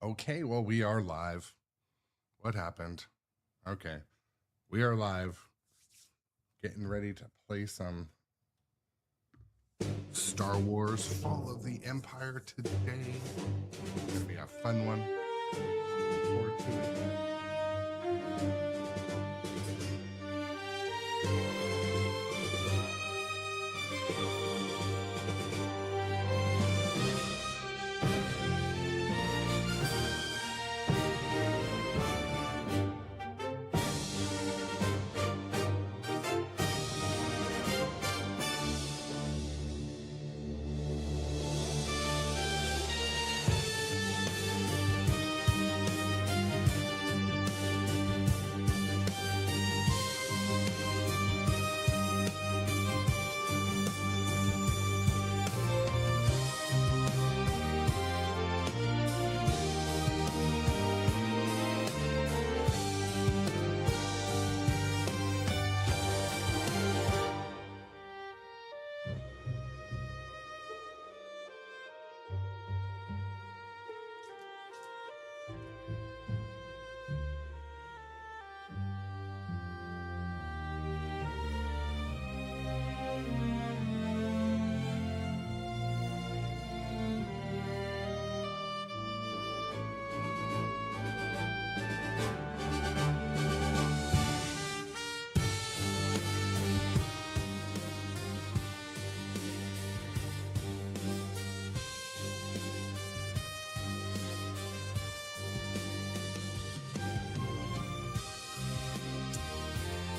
Okay, well, we are live. What happened? Okay, we are live. Getting ready to play some Star Wars Fall of the Empire today. It's gonna be a fun one. Looking forward to it.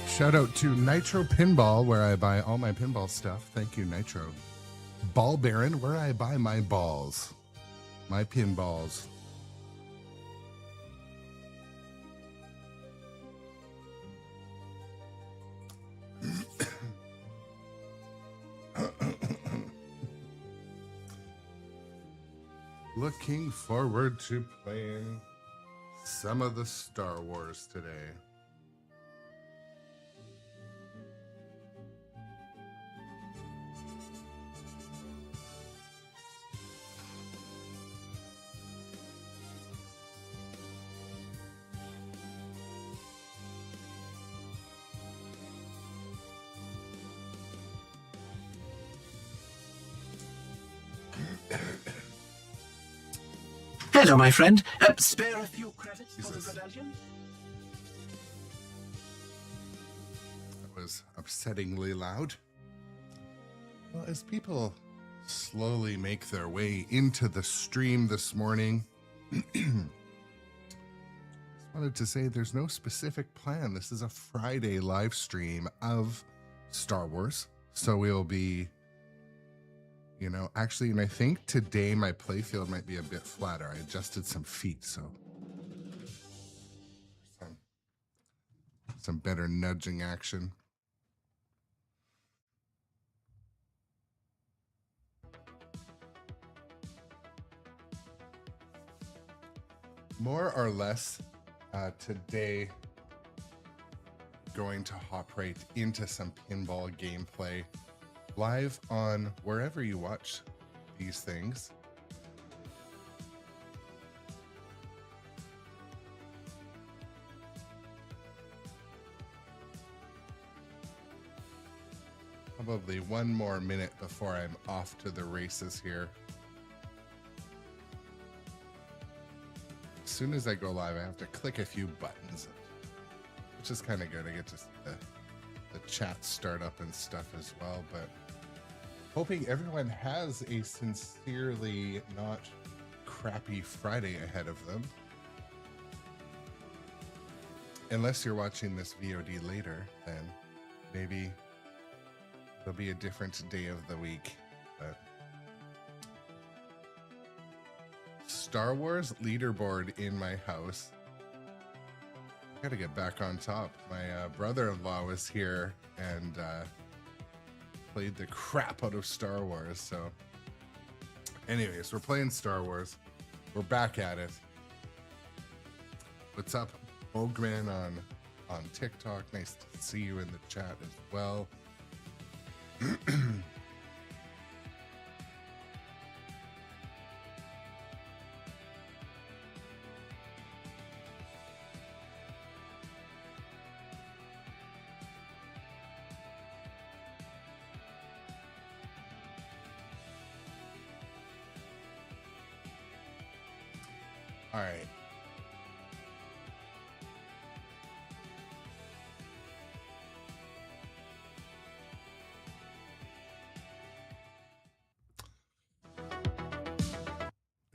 Shout out to Nitro Pinball, where I buy all my pinball stuff. Thank you, Nitro. Ball Baron, where I buy my balls, my pinballs. Looking forward to playing some of the Star Wars today. Hello, my friend. Spare a few credits for the rebellion? That was upsettingly loud. Well, as people slowly make their way into the stream this morning, just wanted to say there's no specific plan. This is a Friday live stream of Star Wars. So we'll be, actually, and I think today my playfield might be a bit flatter. I adjusted some feet, so some better nudging action. More or less today, going to hop right into some pinball gameplay live on wherever you watch these things. Probably one more minute before I'm off to the races here. As soon as I go live, I have to click a few buttons, which is kind of good. I get to see the chat start up and stuff as well, but hoping everyone has a sincerely not crappy Friday ahead of them. Unless you're watching this VOD later, then maybe there'll be a different day of the week. But Star Wars leaderboard in my house. I gotta get back on top. My brother-in-law was here and played the crap out of Star Wars. So anyways, we're playing Star Wars. We're back at it. What's up, Bogman on TikTok? Nice to see you in the chat as well. All right.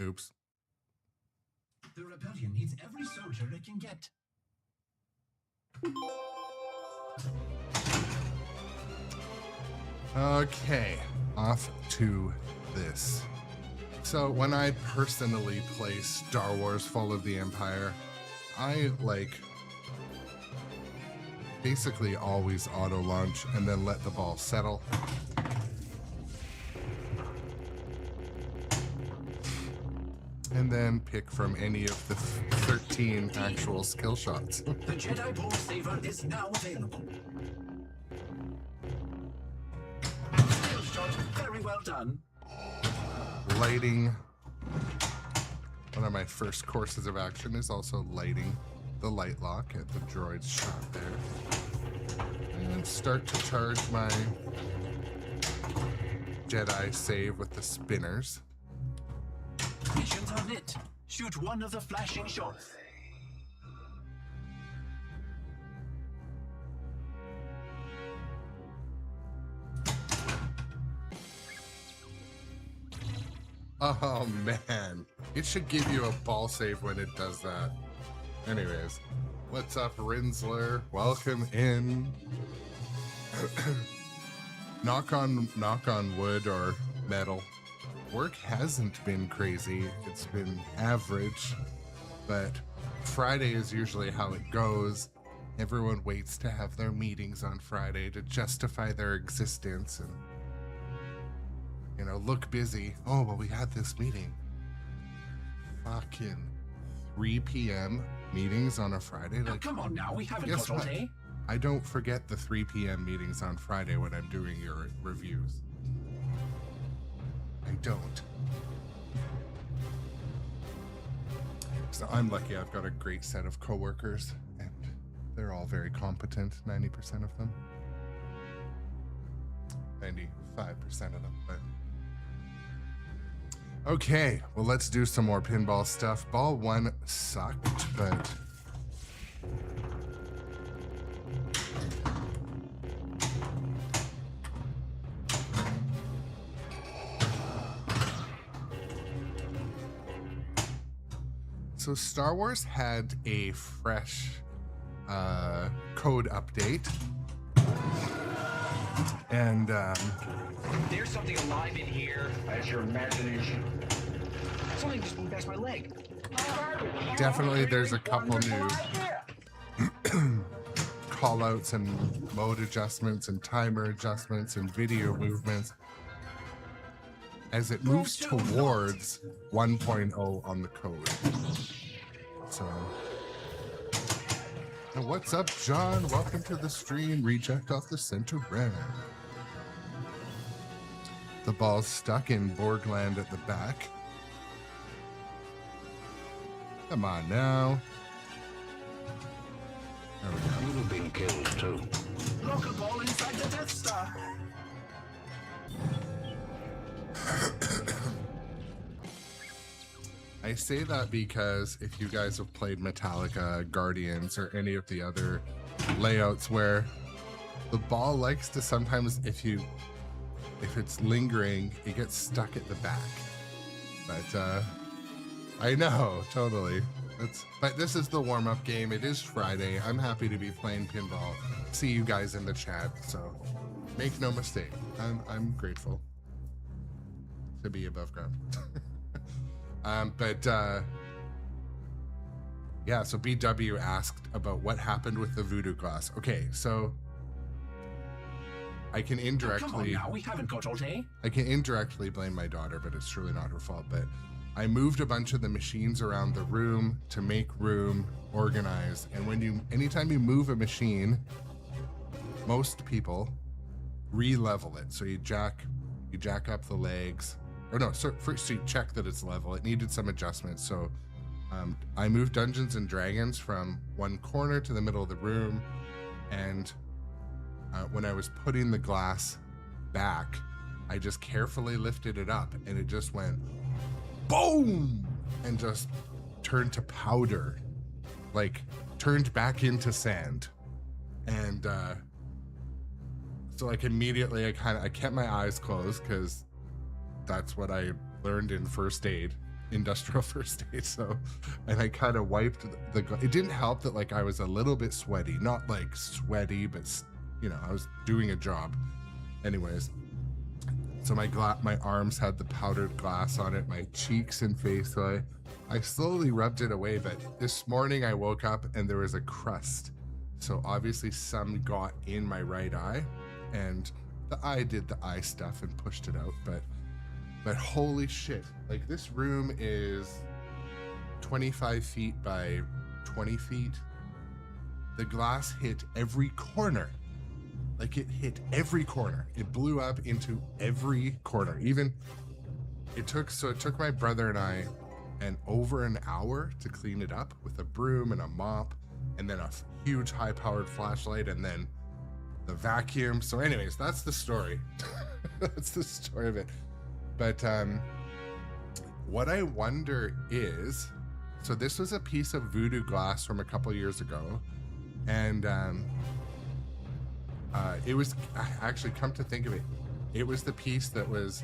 Oops. The rebellion needs every soldier it can get. Okay, off to this. So when I personally play Star Wars Fall of the Empire, I basically always auto launch and then let the ball settle. And then pick from any of the 13 actual skill shots. The Jedi Ball Saver is now available. Skill shot, very well done. Lighting. One of my first courses of action is also lighting the light lock at the droid's shot there. And start to charge my Jedi save with the spinners. Missions are lit. Shoot one of the flashing shots. Oh man, it should give you a ball save when it does that. Anyways, what's up, Rinsler? Welcome in. knock on wood or metal. Work hasn't been crazy. It's been average, but Friday is usually how it goes. Everyone waits to have their meetings on Friday to justify their existence and, you know, look busy. Oh, well, we had this meeting. Fucking 3 p.m. meetings on a Friday. Now, come on now, we haven't guess got all what? day. I don't forget the 3 p.m. meetings on Friday when I'm doing your reviews. I don't. So I'm lucky I've got a great set of coworkers, and they're all very competent, 90% of them. 95% of them, but... Okay, well, let's do some more pinball stuff. Ball 1 sucked, but... So Star Wars had a fresh code update, and there's something alive in here. That's your imagination. Something just moved past my leg. definitely there's a couple new call-outs and mode adjustments and timer adjustments and video movements as it moves towards 1.0 on the code. So, and what's up, John? Welcome to the stream. Reject off the center red. The ball's stuck in Borgland at the back. Come on now. There we go. You've been killed too. Local ball inside the Death Star. I say that because if you guys have played Metallica, Guardians, or any of the other layouts where the ball likes to sometimes, if it's lingering, it gets stuck at the back. But I know, totally. But this is the warm-up game. It is Friday. I'm happy to be playing pinball. See you guys in the chat. So make no mistake, I'm grateful to be above ground. Yeah, so BW asked about what happened with the voodoo glass. Okay, so I can indirectly... Come on now, we haven't got all day. I can indirectly blame my daughter, but it's truly not her fault. But I moved a bunch of the machines around the room to make room, organize. And anytime you move a machine, most people re-level it. So you jack up the legs. Or no, so first you check that it's level. It needed some adjustments. So I moved Dungeons and Dragons from one corner to the middle of the room. And when I was putting the glass back, I just carefully lifted it up and it just went boom and just turned to powder, like turned back into sand. And so like immediately I kept my eyes closed, because that's what I learned in first aid, industrial first aid. So, and I kind of wiped it didn't help that like I was a little bit sweaty, not like sweaty, but you know, I was doing a job. Anyways, so my arms had the powdered glass on it, my cheeks and face. So I slowly rubbed it away, but this morning I woke up and there was a crust. So obviously some got in my right eye, and the eye did the eye stuff and pushed it out. But holy shit, like this room is 25 feet by 20 feet. The glass hit every corner. Like it hit every corner. It blew up into every corner. Even it took my brother and I over an hour to clean it up with a broom and a mop, and then a huge high-powered flashlight, and then the vacuum. So anyways, that's the story. That's the story of it. But what I wonder is, so this was a piece of voodoo glass from a couple years ago, and it was actually, come to think of it, it was the piece that was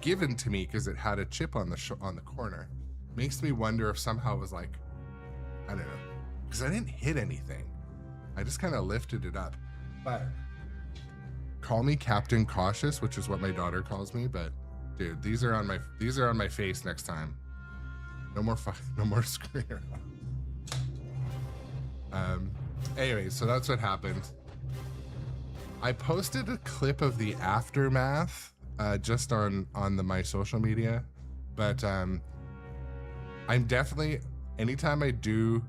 given to me because it had a chip on the corner. Makes me wonder if somehow it was like, I don't know, because I didn't hit anything. I just kind of lifted it up. But call me Captain Cautious, which is what my daughter calls me. But dude, these are on my face next time. No more screwing around. Anyway, so that's what happened. I posted a clip of the aftermath just on my social media, but I'm definitely, anytime I do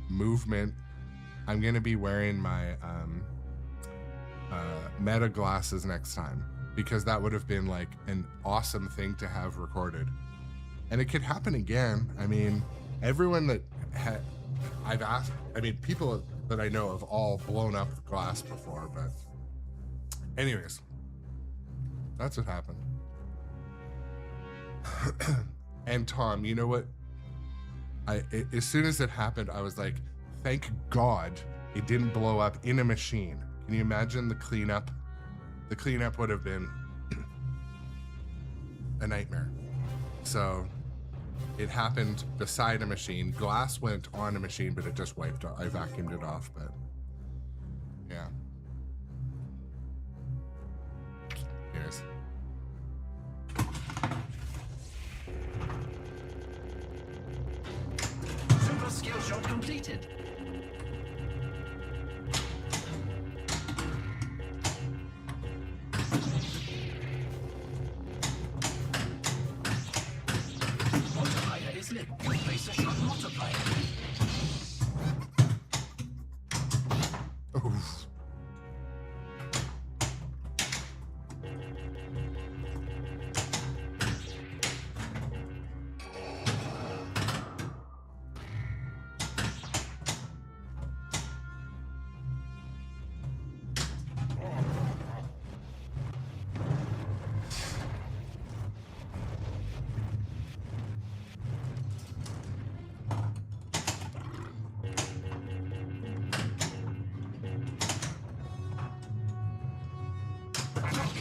movement, I'm gonna be wearing my Meta glasses next time, because that would have been like an awesome thing to have recorded, and it could happen again. I mean, everyone that I've asked, I mean, people that I know have all blown up the glass before, but anyways, that's what happened. And Tom, you know what? As soon as it happened, I was like, thank God it didn't blow up in a machine. Can you imagine the cleanup? The cleanup would have been a nightmare. So it happened beside a machine. Glass went on a machine, but it just wiped out. I vacuumed it off, but yeah. Here's. Super skill shot completed. Multiplier is lit. Place a shot multiplier. Oof.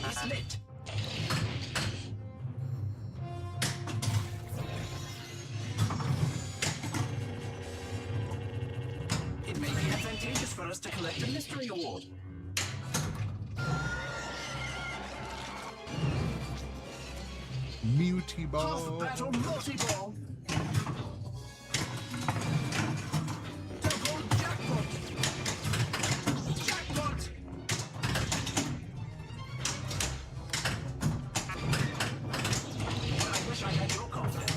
Is lit. It may be advantageous for us to collect a mystery award. Multiball. Half battle multi-ball. Double jackpot. Jackpot. I wish I had your confidence.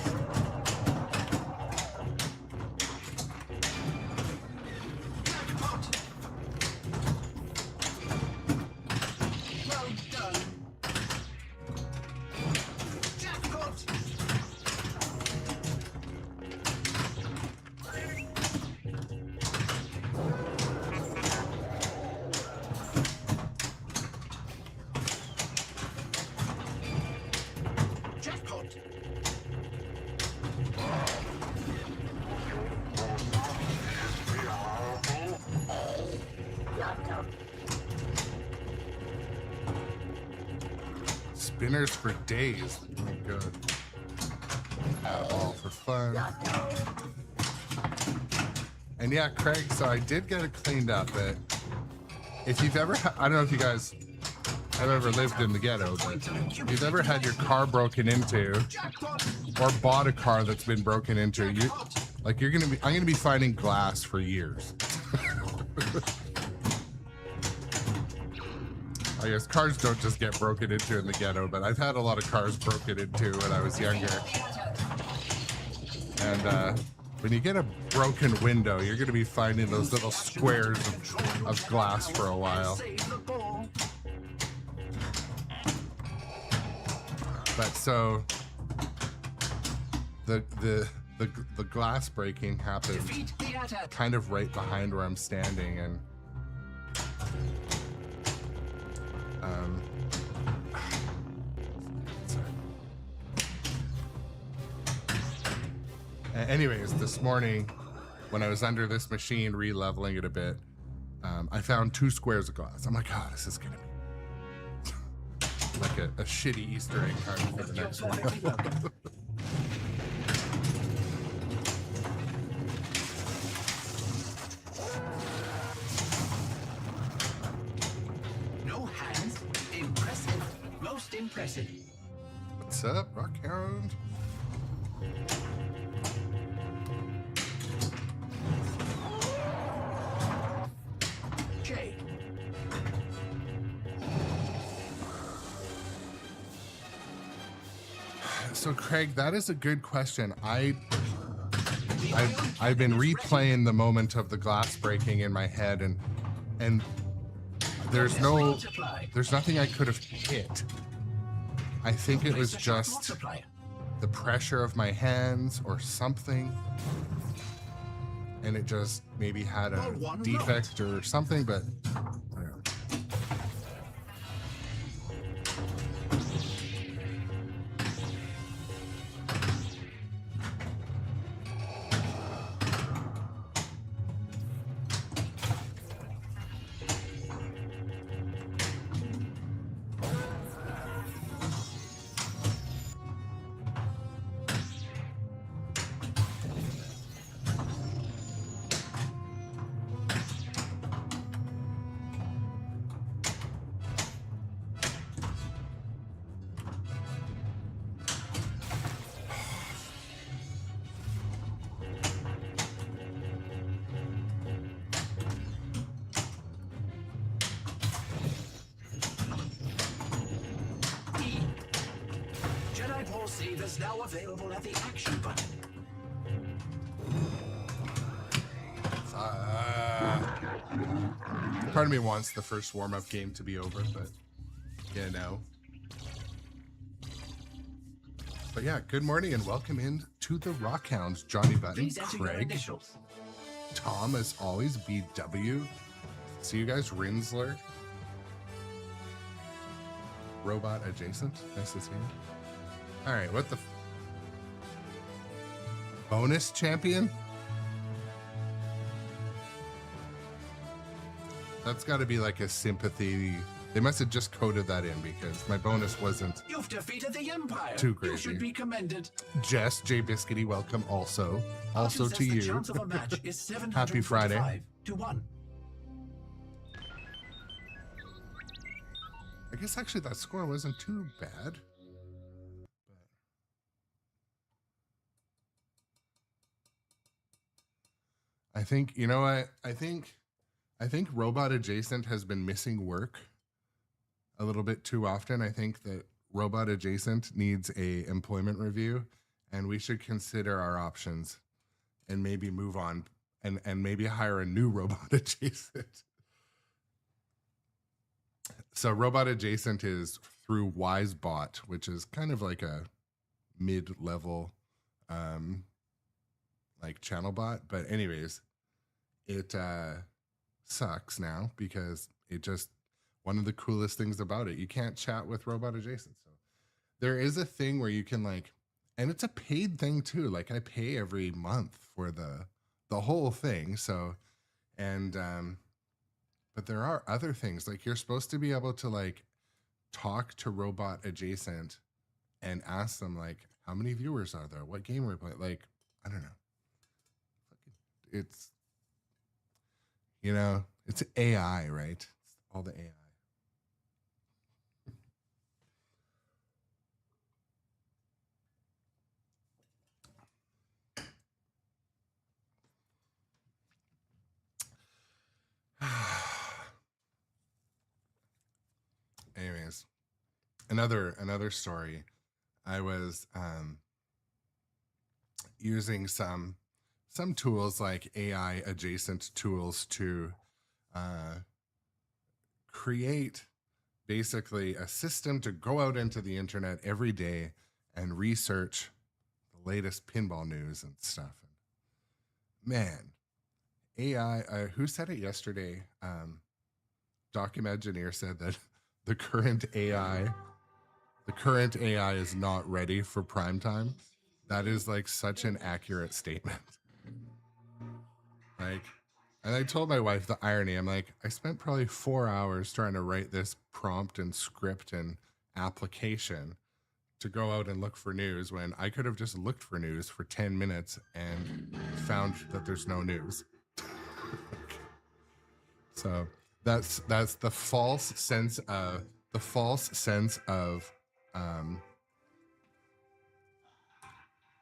Jackpot. Well done. Jackpot. spinners for days. Oh, good. All for fun. And yeah, Craig, so I did get it cleaned up, but if you've ever, I don't know if you guys have ever lived in the ghetto, but if you've ever had your car broken into or bought a car that's been broken into, I'm gonna be finding glass for years. I guess cars don't just get broken into in the ghetto, but I've had a lot of cars broken into when I was younger. And when you get a broken window, you're going to be finding those little squares of glass for a while. But so the glass breaking happened kind of right behind where I'm standing, and anyways, this morning when I was under this machine re-leveling it a bit, I found 2 squares of glass. I'm like, oh, this is gonna be like a shitty Easter egg hunt for the next one. No hands. Impressive. Most impressive. What's up, Rockhound? So Craig, that is a good question. I've been replaying the moment of the glass breaking in my head, and there's nothing I could have hit. I think it was just the pressure of my hands or something, and it just maybe had a defect or something, but I don't know. Save is now available at the action button. Part of me wants the first warm-up game to be over, but yeah, no. But yeah, good morning and welcome in to the Rockhounds. Johnny Button, Craig, Tom, as always, BW. See you guys, Rinsler. Robot Adjacent, nice to see you. All right, what the bonus champion? That's got to be like a sympathy. They must have just coded that in because my bonus wasn't. You've defeated the Empire. Too crazy. You should be commended. Jess J Biscuity, welcome also to you. The chance of a match is Happy Friday. To 1. I guess actually that score wasn't too bad. I think, you know what? I think Robot Adjacent has been missing work a little bit too often. I think that Robot Adjacent needs a employment review, and we should consider our options and maybe move on and maybe hire a new Robot Adjacent. So Robot Adjacent is through WiseBot, which is kind of like a mid-level like channel bot. But anyways, it sucks now because it just, one of the coolest things about it, you can't chat with Robot Adjacent. So there is a thing where you can like, and it's a paid thing too. Like I pay every month for the whole thing. So, and but there are other things like you're supposed to be able to like talk to Robot Adjacent and ask them, like, how many viewers are there? What game are we playing? Like, I don't know. It's, you know, it's AI, right? It's all the AI. Anyways, another story. I was using some tools, like AI adjacent tools, to create basically a system to go out into the internet every day and research the latest pinball news and stuff. Man, AI, who said it yesterday? Documengineer said that the current AI is not ready for prime time. That is like such an accurate statement. Like, and I told my wife the irony. I'm like, I spent probably 4 hours trying to write this prompt and script and application to go out and look for news, when I could have just looked for news for 10 minutes and found that there's no news. So that's the false sense of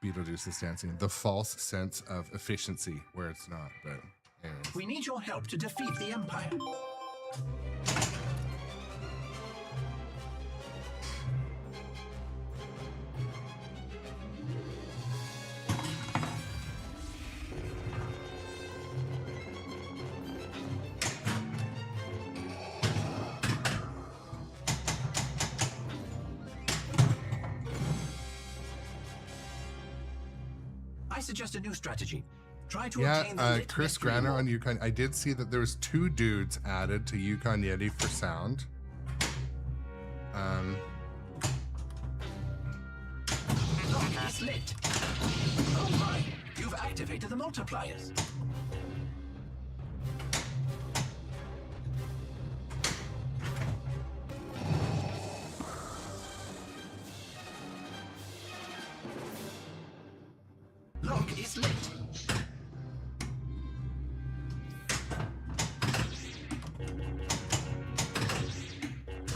Beetlejuice is dancing. The false sense of efficiency where it's not. But anyways. We need your help to defeat the Empire. I suggest a new strategy. Try to obtain the Chris Granner on Yukon. I did see that there was 2 dudes added to Yukon Yeti for sound. Lock is lit. Oh my! You've activated the multipliers. Lock is lit.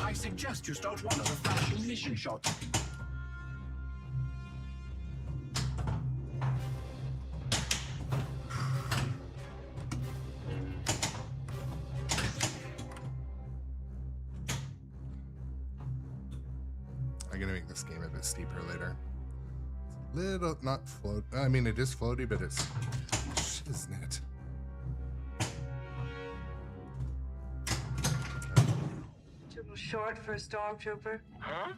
I suggest you start one of the flashing mission shots. I'm gonna make this game a bit steeper later. Little, not float. I mean, it is floaty, but it's shiznit. Too short for a stormtrooper.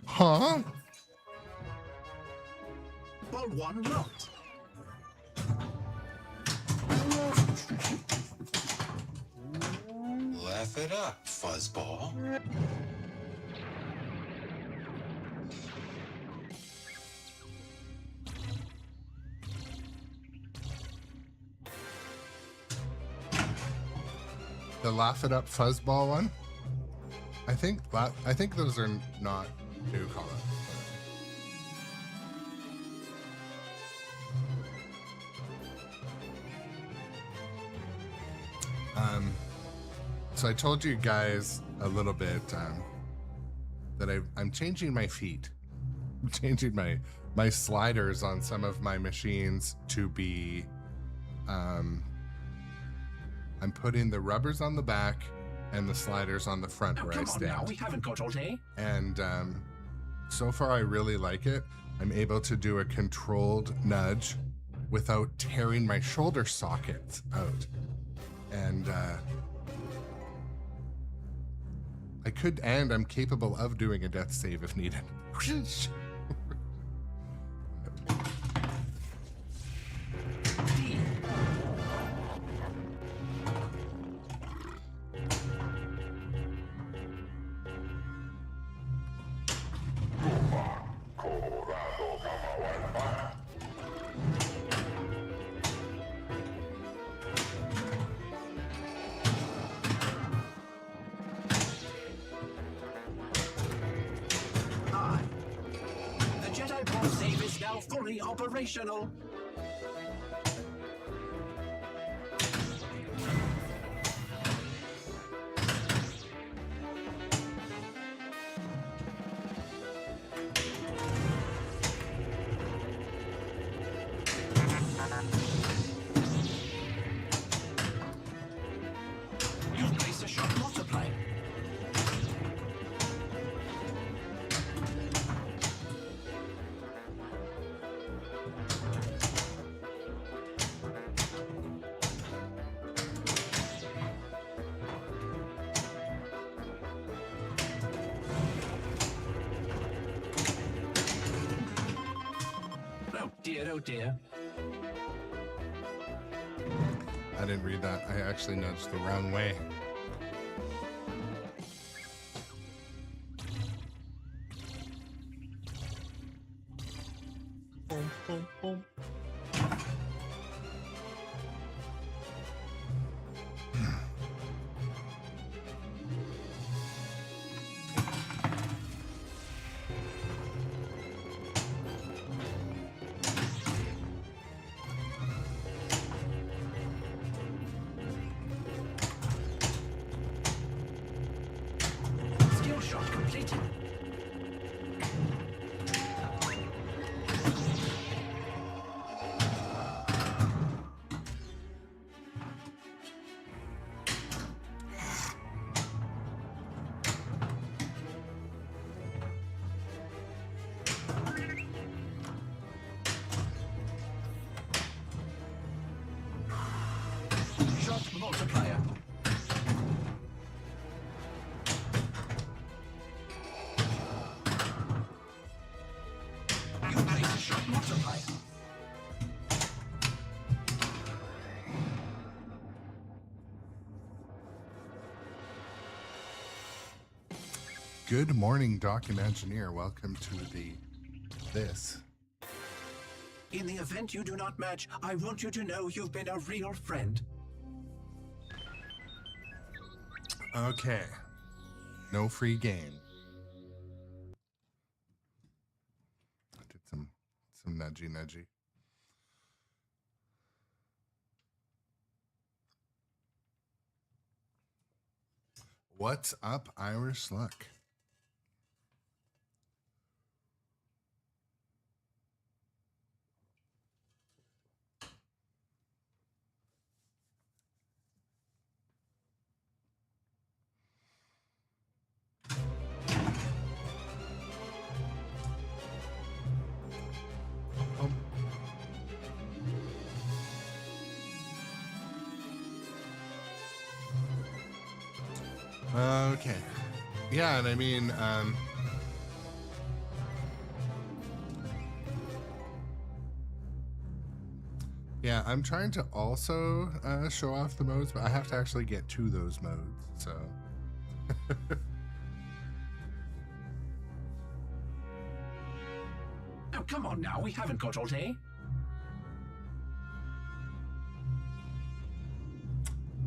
Huh? Ball 1 locked. Laugh it up, fuzzball. The Laugh It Up Fuzzball one? I think those are not new colors. So I told you guys a little bit that I'm changing my feet. I'm changing my sliders on some of my machines to be I'm putting the rubbers on the back and the sliders on the front where I stand. Now, we haven't got all day. And so far I really like it. I'm able to do a controlled nudge without tearing my shoulder sockets out. And I'm capable of doing a death save if needed. fully operational. You've placed a shot multiplier. Oh dear, oh dear. I didn't read that. I actually nudged the wrong way. Boom, boom, boom. Skill shot completed. Shot multiplier. You've placed a shot multiplier. Good morning, Doc and Engineer. Welcome to this. In the event you do not match, I want you to know you've been a real friend. Okay. No free game. I did some nudgy. What's up, Irish Luck? Okay. Yeah, and I mean, yeah, I'm trying to also show off the modes, but I have to actually get to those modes, so. Oh, come on now, we haven't got all day.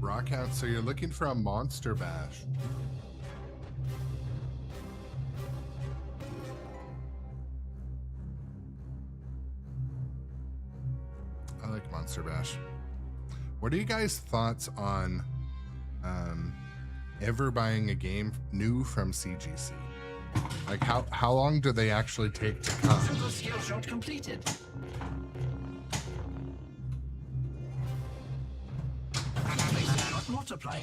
Rock out, so you're looking for a monster bash. I like Monster Bash. What are you guys' thoughts on ever buying a game new from CGC? Like how long do they actually take to come? Triple skill shot completed. Place a shot multiplier.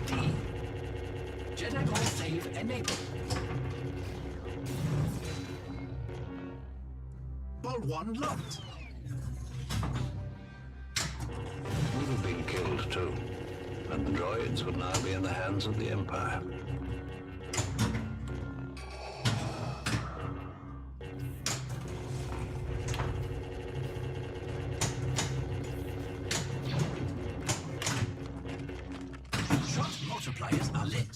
D. Jedi ball save enabled. Ball 1 locked. Would have been killed too, and the droids would now be in the hands of the Empire. Shot multipliers are lit.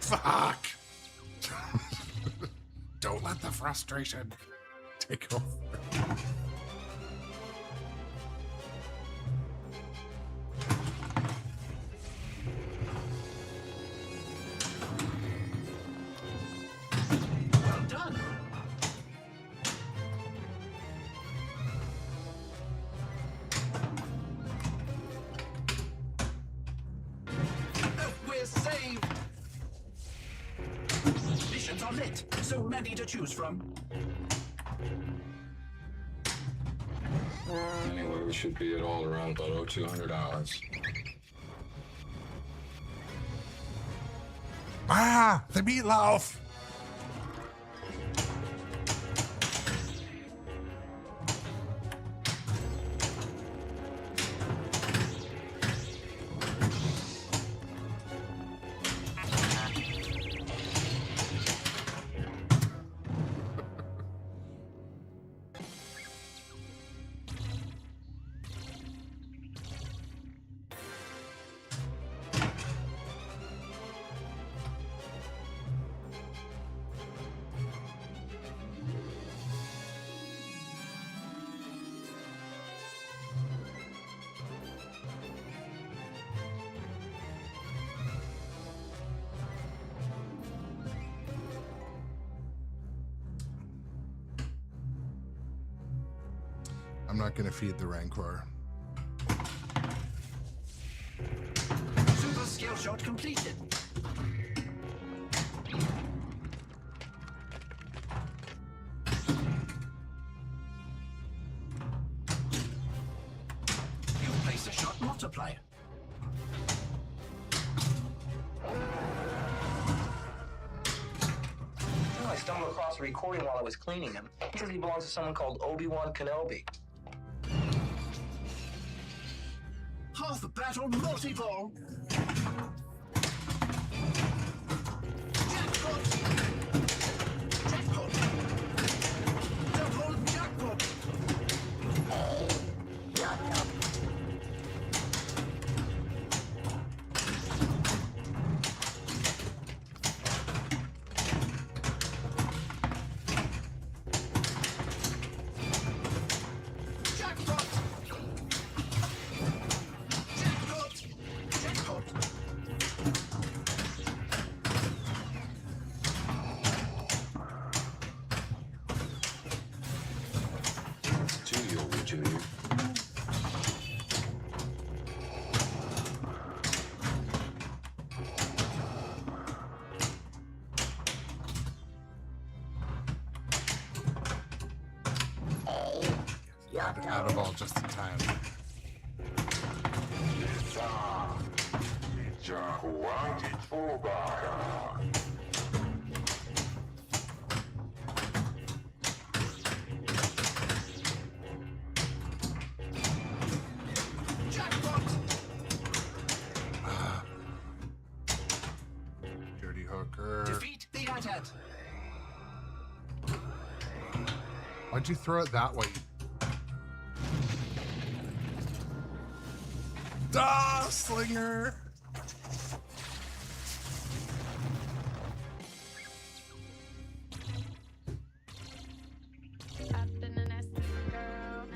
Fuck! Don't let the frustration take over. Well done. We're saved. Missions are lit. So many to choose from. Anyway, we should be at all around about $200. Ah, the meatloaf. I'm not going to feed the Rancor. Super skill shot completed. You've placed a shot multiplier. I stumbled across a recording while I was cleaning him. He says he belongs to someone called Obi-Wan Kenobi. Half battle multiball. Jackpot. Jackpot. Double jackpot. Jackpot. Jackpot. Junior. Out of all just in time. Jackpot. Dirty hooker. Defeat the AT-AT. Why'd you throw it that way? Ah, slinger.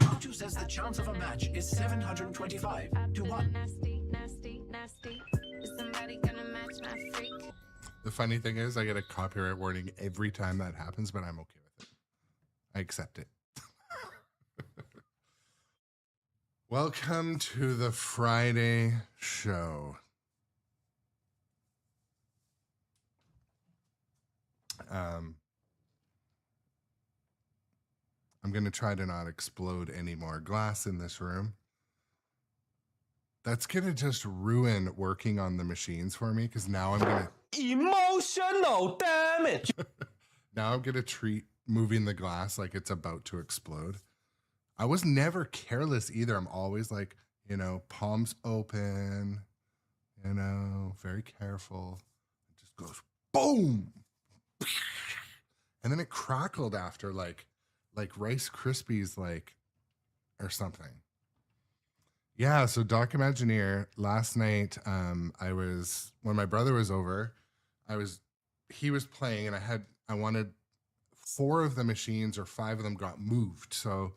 Artu says the chance of a match is 725 to 1. The funny thing is, I get a copyright warning every time that happens, but I'm okay with it. I accept it. Welcome to the Friday show. I'm going to try to not explode any more glass in this room. That's going to just ruin working on the machines for me, because now I'm going to... Emotional damage. Now I'm going to treat moving the glass like it's about to explode. I was never careless either. I'm always like, you know, palms open, you know, very careful. It just goes boom. And then it crackled after like Rice Krispies, like, or something. Yeah. So Doc Imagineer, last night, when my brother was over, he was playing, and I wanted 4 of the machines or 5 of them got moved. So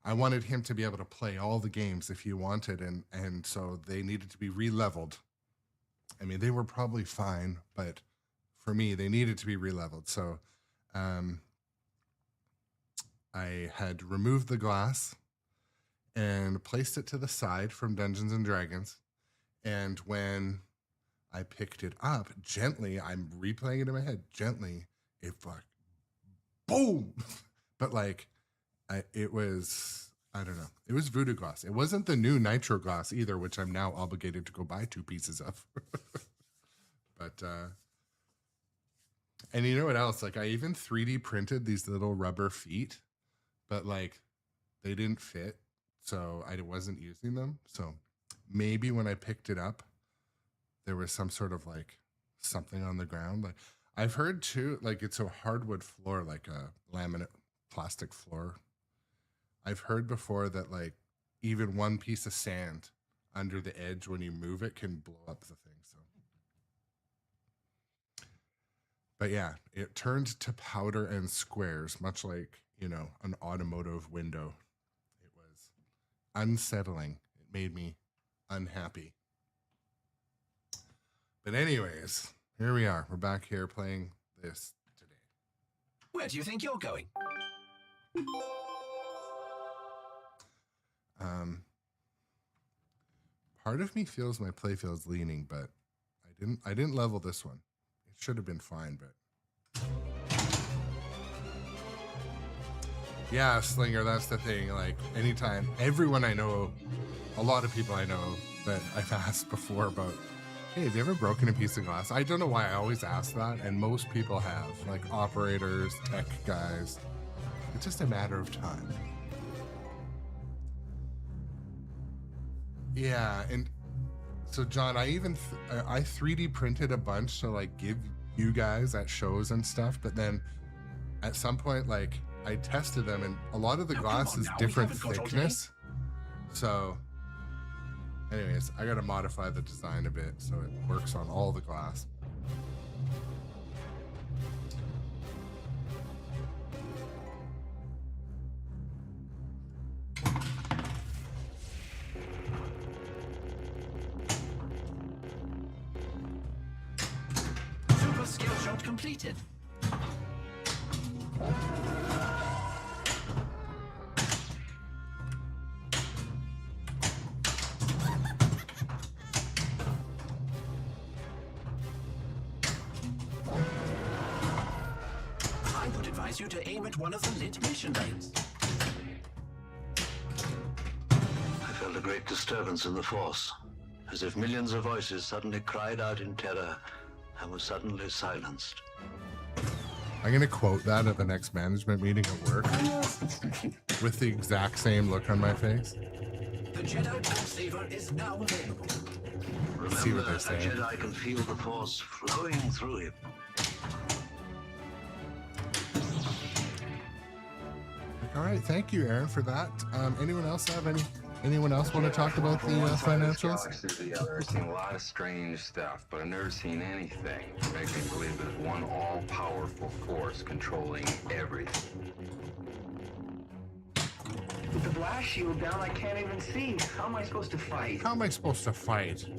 I wanted him to be able to play all the games if he wanted. And so they needed to be re-leveled. I mean, they were probably fine, but for me, they needed to be re-leveled. So I had removed the glass and placed it to the side from Dungeons and Dragons. And when I picked it up gently, I'm replaying it in my head gently, it fucked, boom. But like, it was, I don't know, it was voodoo glass. It wasn't the new nitro glass either, which I'm now obligated to go buy 2 pieces of. But and you know what else? Like, I even 3D printed these little rubber feet, but like they didn't fit, so I wasn't using them. So maybe when I picked it up, there was some sort of like something on the ground. Like, I've heard too, like it's a hardwood floor, like a laminate plastic floor. I've heard before that like even one piece of sand under the edge when you move it can blow up the thing. So, but yeah, it turned to powder and squares, much like, you know, an automotive window. It was unsettling. It made me unhappy. But anyways, here we are. We're back here playing this today. Where do you think you're going? Part of me feels my playfield's leaning, but I didn't level this one. It should have been fine, but yeah, Slinger, that's the thing. Like, anytime, everyone I know, a lot of people I know that I've asked before about, hey, have you ever broken a piece of glass? I don't know why I always ask that, and most people have, like operators, tech guys. It's just a matter of time. Yeah, and so John, I even I 3D printed a bunch to like give you guys at shows and stuff, but then at some point, like, I tested them, and a lot of the glass is different thickness. So anyways, I gotta modify the design a bit so it works on all the glass. Super skill shot completed. I would advise you to aim at one of the lit mission lanes. I felt a great disturbance in the force, as if millions of voices suddenly cried out in terror and were suddenly silenced. I'm gonna quote that at the next management meeting at work with the exact same look on my face. The Jedi Time Saver is now available. See what Remember, they a say. Jedi can feel the force flowing through him. All right, thank you, Aaron, for that. Anyone else have anyone else want to talk about the financials? I've seen a lot of strange stuff, but I've never seen anything to make me believe there's one all-powerful force controlling everything. With the blast shield down, I can't even see. How am I supposed to fight? How am I supposed to fight? You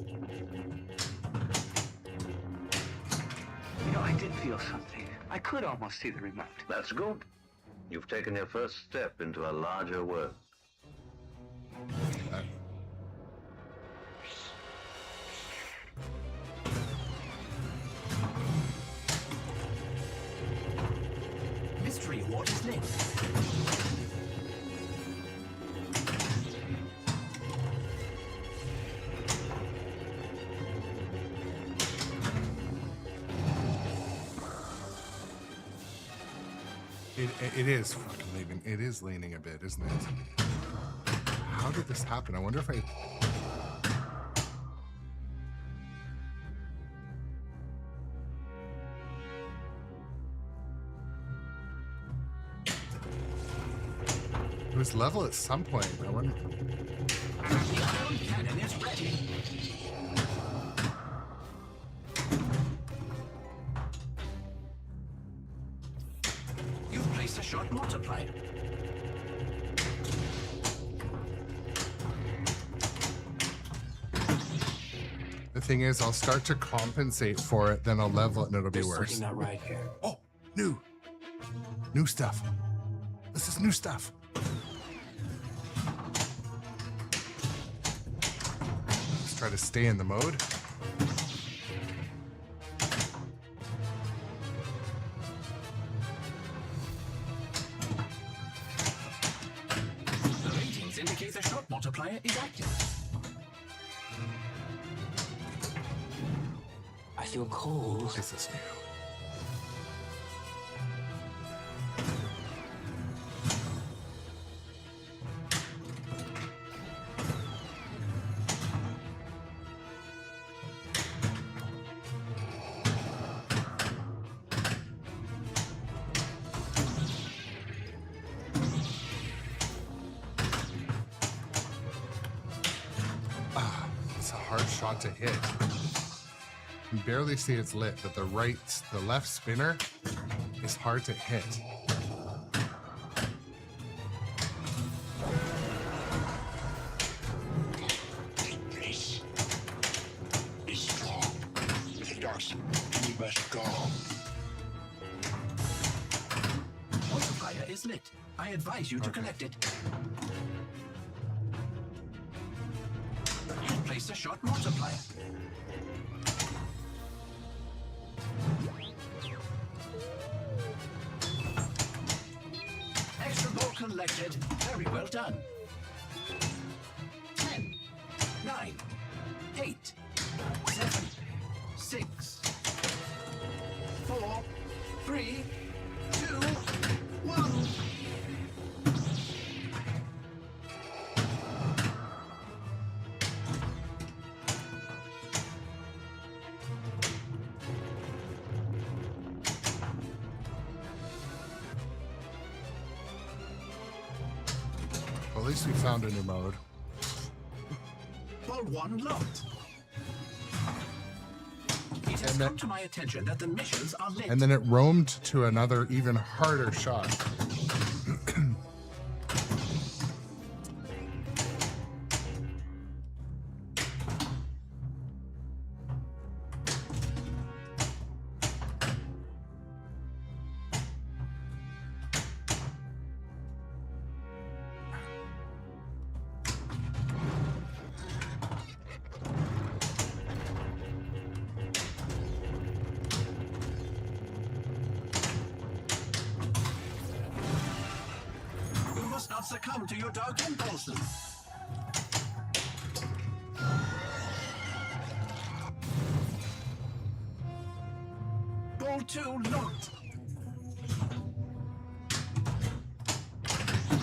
know, I did feel something. I could almost see the remote. That's good. You've taken your first step into a larger world. Mystery ward is lit. It is fucking leaning. It is leaning a bit, isn't it? How did this happen? I wonder if I... It was level at some point. I wonder... The ion cannon is ready. shot multiplier. The thing is, I'll start to compensate for it, then I'll level it and it'll be There's worse. something not right here. Oh, new stuff. This is new stuff. Let's try to stay in the mode. The ratings indicate the shot multiplier is active. I feel cold. This is new. It's a hard shot to hit. You can barely see it's lit, but the left spinner is hard to hit. This is strong. With the dark side, you must go. Multiplier is lit. I advise you to connect it. And place the shot multiplier. Extra ball collected. Very well done. 10, 9, 8, 7, 6, 4, 3, 2, 1. Well, at least we found a new mode. Ball 1 locked. It has come to my attention that the missions are lit. And then it roamed to another, even harder shot. You must not succumb to your dark impulses. Ball 2 locked.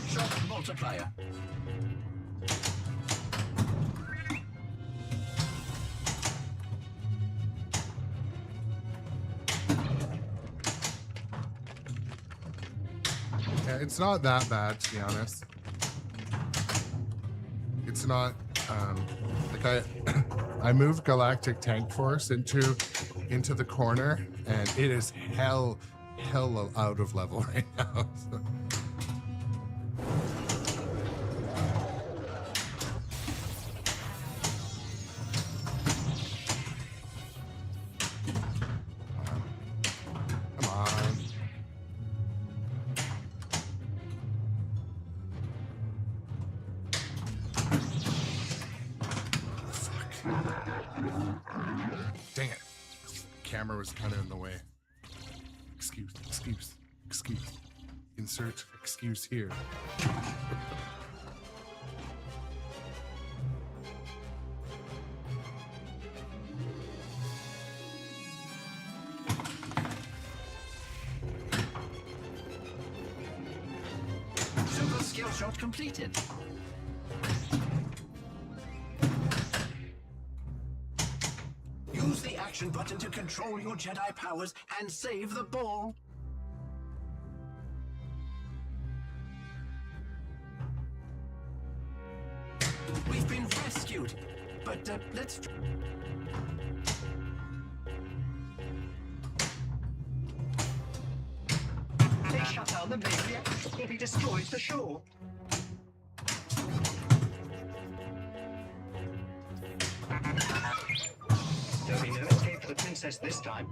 Shot multiplier. Yeah, it's not that bad, to be honest. It's not like I moved Galactic Tank Force into the corner, and it is hell out of level right now. So. Come on. Dang it. Camera was kind of in the way. Excuse. Insert excuse here. Super skill shot completed. Use the action button to control your Jedi powers and save the ball. We've been rescued, but let's... They shut down the maniac, or he destroys the show. There'll be no escape for the princess this time.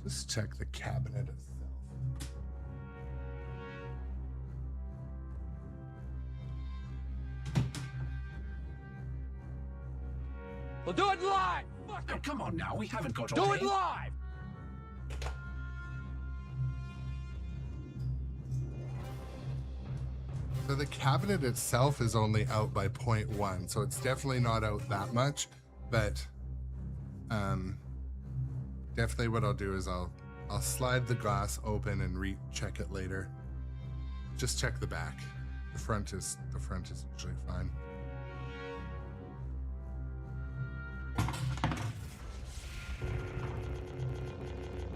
Let's check the cabinet itself. We'll do it live! Oh, come on now, we haven't got Do all it day. live! So the cabinet itself is only out by 0.1, so it's definitely not out that much, but definitely what I'll do is I'll slide the glass open and recheck it later. Just check the back. The front is usually fine.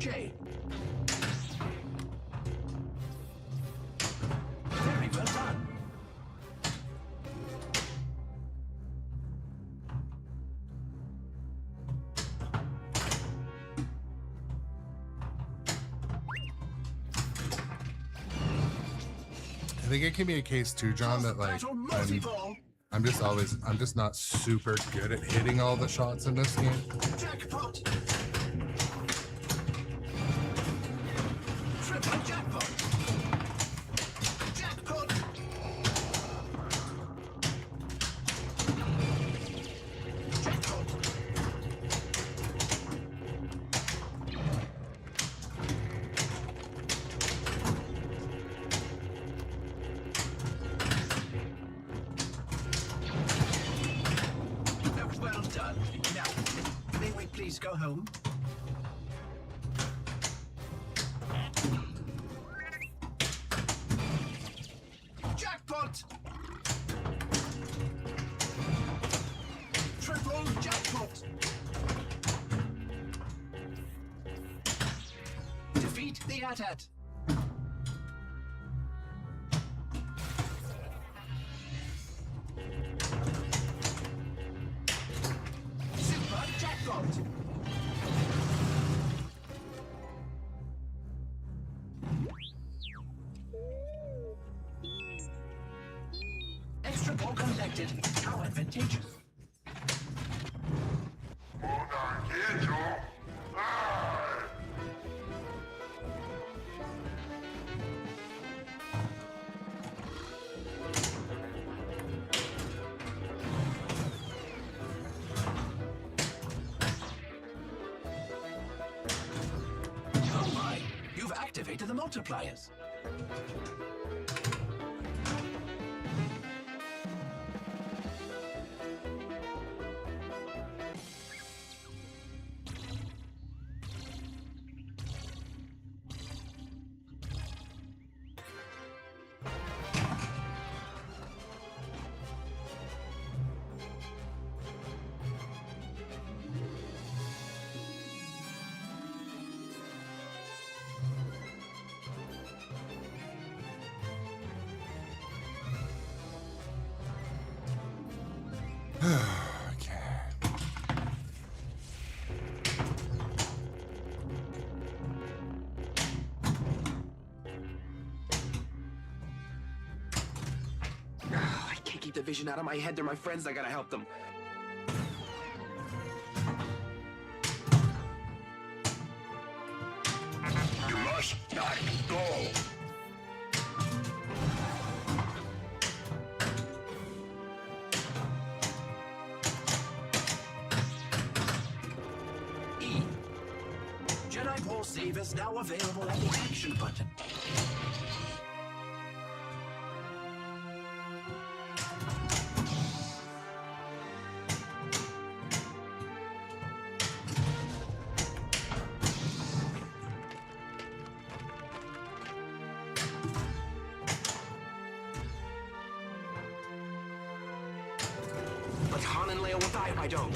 Jay. Very well done. I think it can be a case too, John, that like Battle multi-ball. I'm just not super good at hitting all the shots in this game. Jackpot. Triple jackpot. Jackpot. Jackpot. Well done. Now, may we please go home? Jackpot! Triple jackpot! Defeat the AT-AT! Super jackpot! Extra ball collected. How advantageous. Oh my! You've activated the multipliers. Okay. I can't keep the vision out of my head. They're my friends. I gotta help them. You must not go. E. Jedi Ball Save is now available at the action button. But Han and Leia will die if I don't.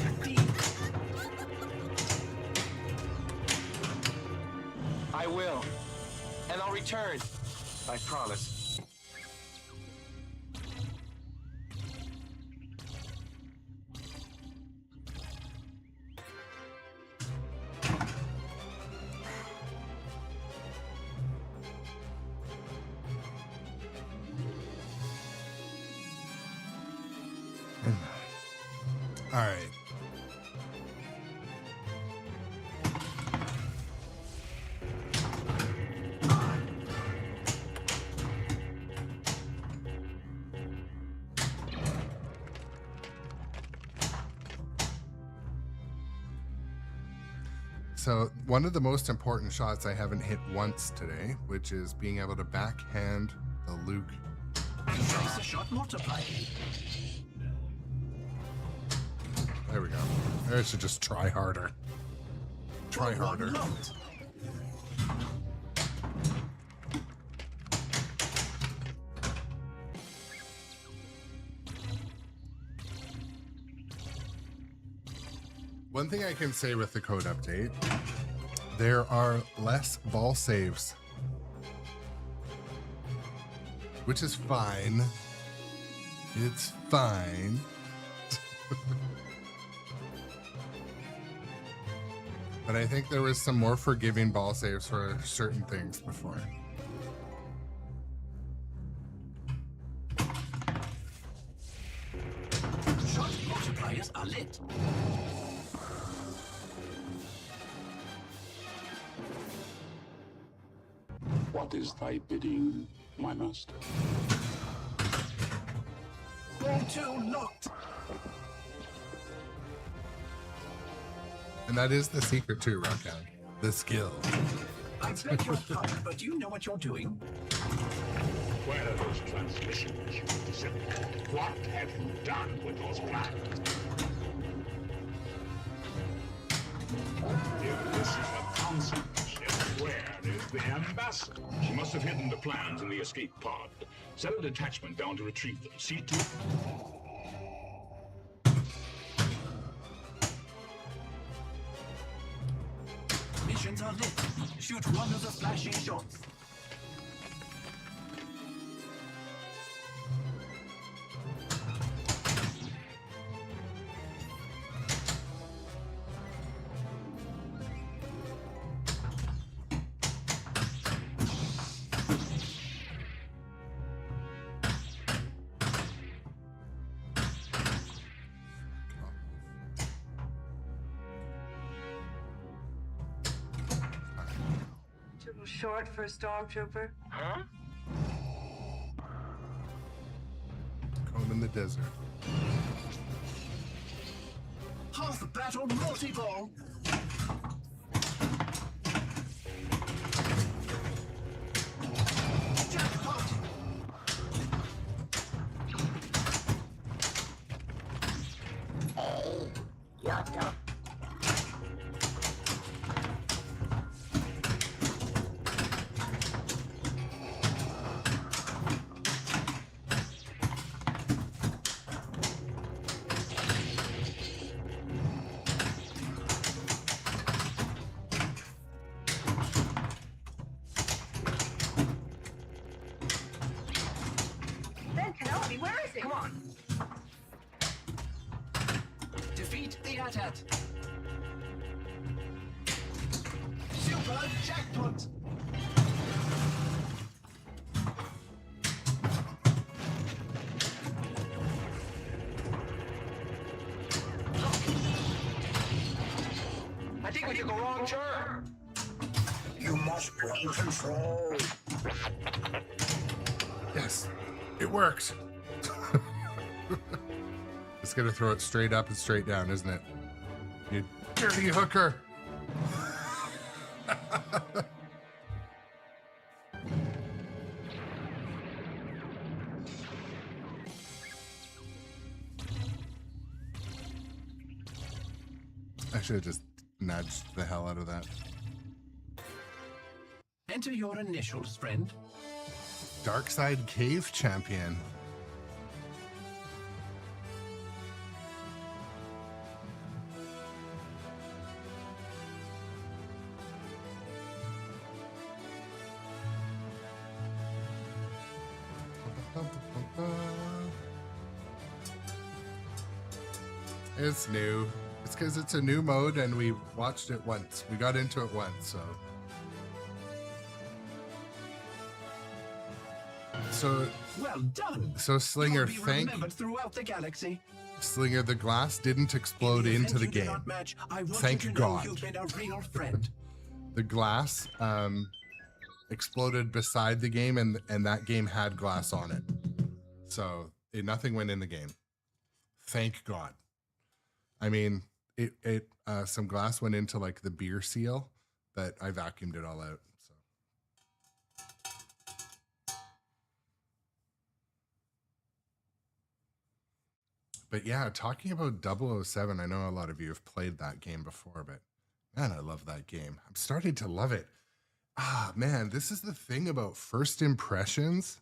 I will. And I'll return. I promise. All right. So one of the most important shots I haven't hit once today, which is being able to backhand the Luke. Increase the shot multiplier. There we go. I should just try harder. Try harder. Locked. One thing I can say with the code update, there are less ball saves, which is fine. It's fine. But I think there was some more forgiving ball saves for certain things before. Shot multipliers are lit. What is thy bidding, my master? Ball 2 locked. And that is the secret too, Rockhound. The skill. I beg your pardon, but do you know what you're doing? Where are those transmissions you sent? What have you done with those plans? If this is a concept ship, where is the ambassador? She must have hidden the plans in the escape pod. Send a detachment down to retrieve them. See to it. Missions are lit. Shoot one of the flashing shots. Too short for a stormtrooper. Cone in the desert. Half battle multi-ball. Jackpot. Ben Kenobi, where is he? Come on. Defeat the AT-AT. Super jackpot. I think we took a wrong turn. You must gain control. Yes, it works. It's gonna throw it straight up and straight down, isn't it? You dirty hooker. I should have just nudged the hell out of that. Enter your initials, friend. Dark Side Cave Champion. It's new. It's because it's a new mode and we watched it once. We got into it once, so Well done. So Slinger, You'll be remembered throughout the galaxy. Slinger, the glass didn't explode In into the event you do game. not match, I want Thank you to God. know you've been a real friend. The glass exploded beside the game, and that game had glass on it. So nothing went in the game. Thank God. I mean, it some glass went into like the beer seal, but I vacuumed it all out. But yeah, talking about 007, I know a lot of you have played that game before, but man, I love that game. I'm starting to love it. Ah, man, this is the thing about first impressions.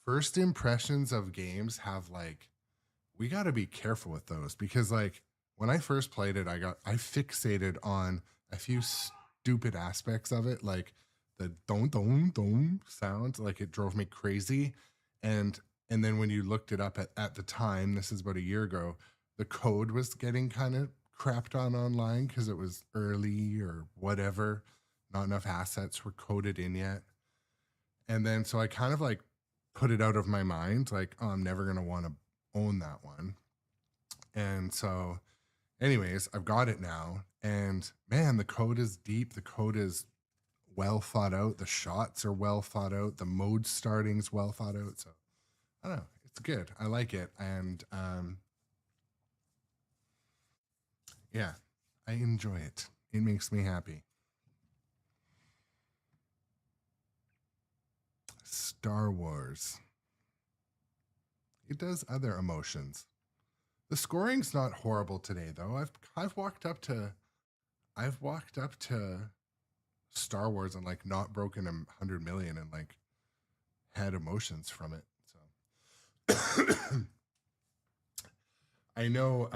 First impressions of games have like, we got to be careful with those because like when I first played it, I fixated on a few stupid aspects of it, like the don don don sound, like it drove me crazy. And then when you looked it up at the time, this is about a year ago, the code was getting kind of crapped on online because it was early or whatever. Not enough assets were coded in yet. And then so I kind of like put it out of my mind, like, oh, I'm never going to want to own that one. And so anyways, I've got it now. And man, the code is deep. The code is well thought out. The shots are well thought out. The mode starting's well thought out. So I don't know. It's good. I like it. And yeah, I enjoy it. It makes me happy. Star Wars. It does other emotions. The scoring's not horrible today, though. I've walked up to Star Wars and like not broken 100 million and like had emotions from it. So I know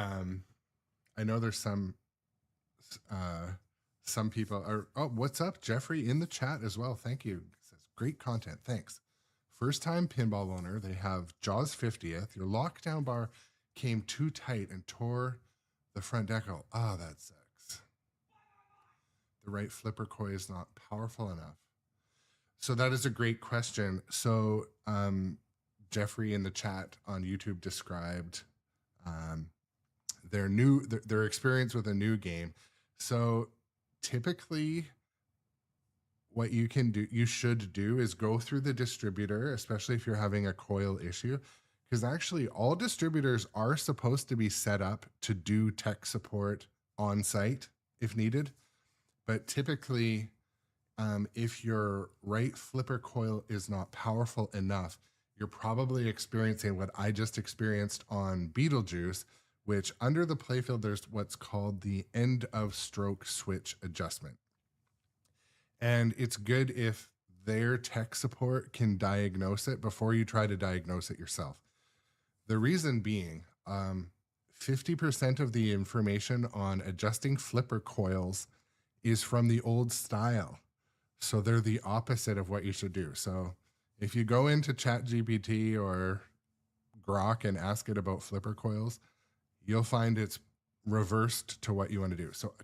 there's some people are, oh, what's up, Jeffrey, in the chat as well. Thank you. It says great content. Thanks. First time pinball owner. They have Jaws 50th. Your lockdown bar came too tight and tore the front decal. Oh, that sucks. The right flipper coil is not powerful enough. So that is a great question. So Jeffrey in the chat on YouTube described their experience with a new game. So typically what you should do is go through the distributor, especially if you're having a coil issue, because actually all distributors are supposed to be set up to do tech support on site if needed. But typically, if your right flipper coil is not powerful enough, you're probably experiencing what I just experienced on Beetlejuice, which under the playfield, there's what's called the end of stroke switch adjustment. And it's good if their tech support can diagnose it before you try to diagnose it yourself. The reason being, 50% of the information on adjusting flipper coils is from the old style. So they're the opposite of what you should do. So if you go into ChatGPT or Grok and ask it about flipper coils, you'll find it's reversed to what you want to do. So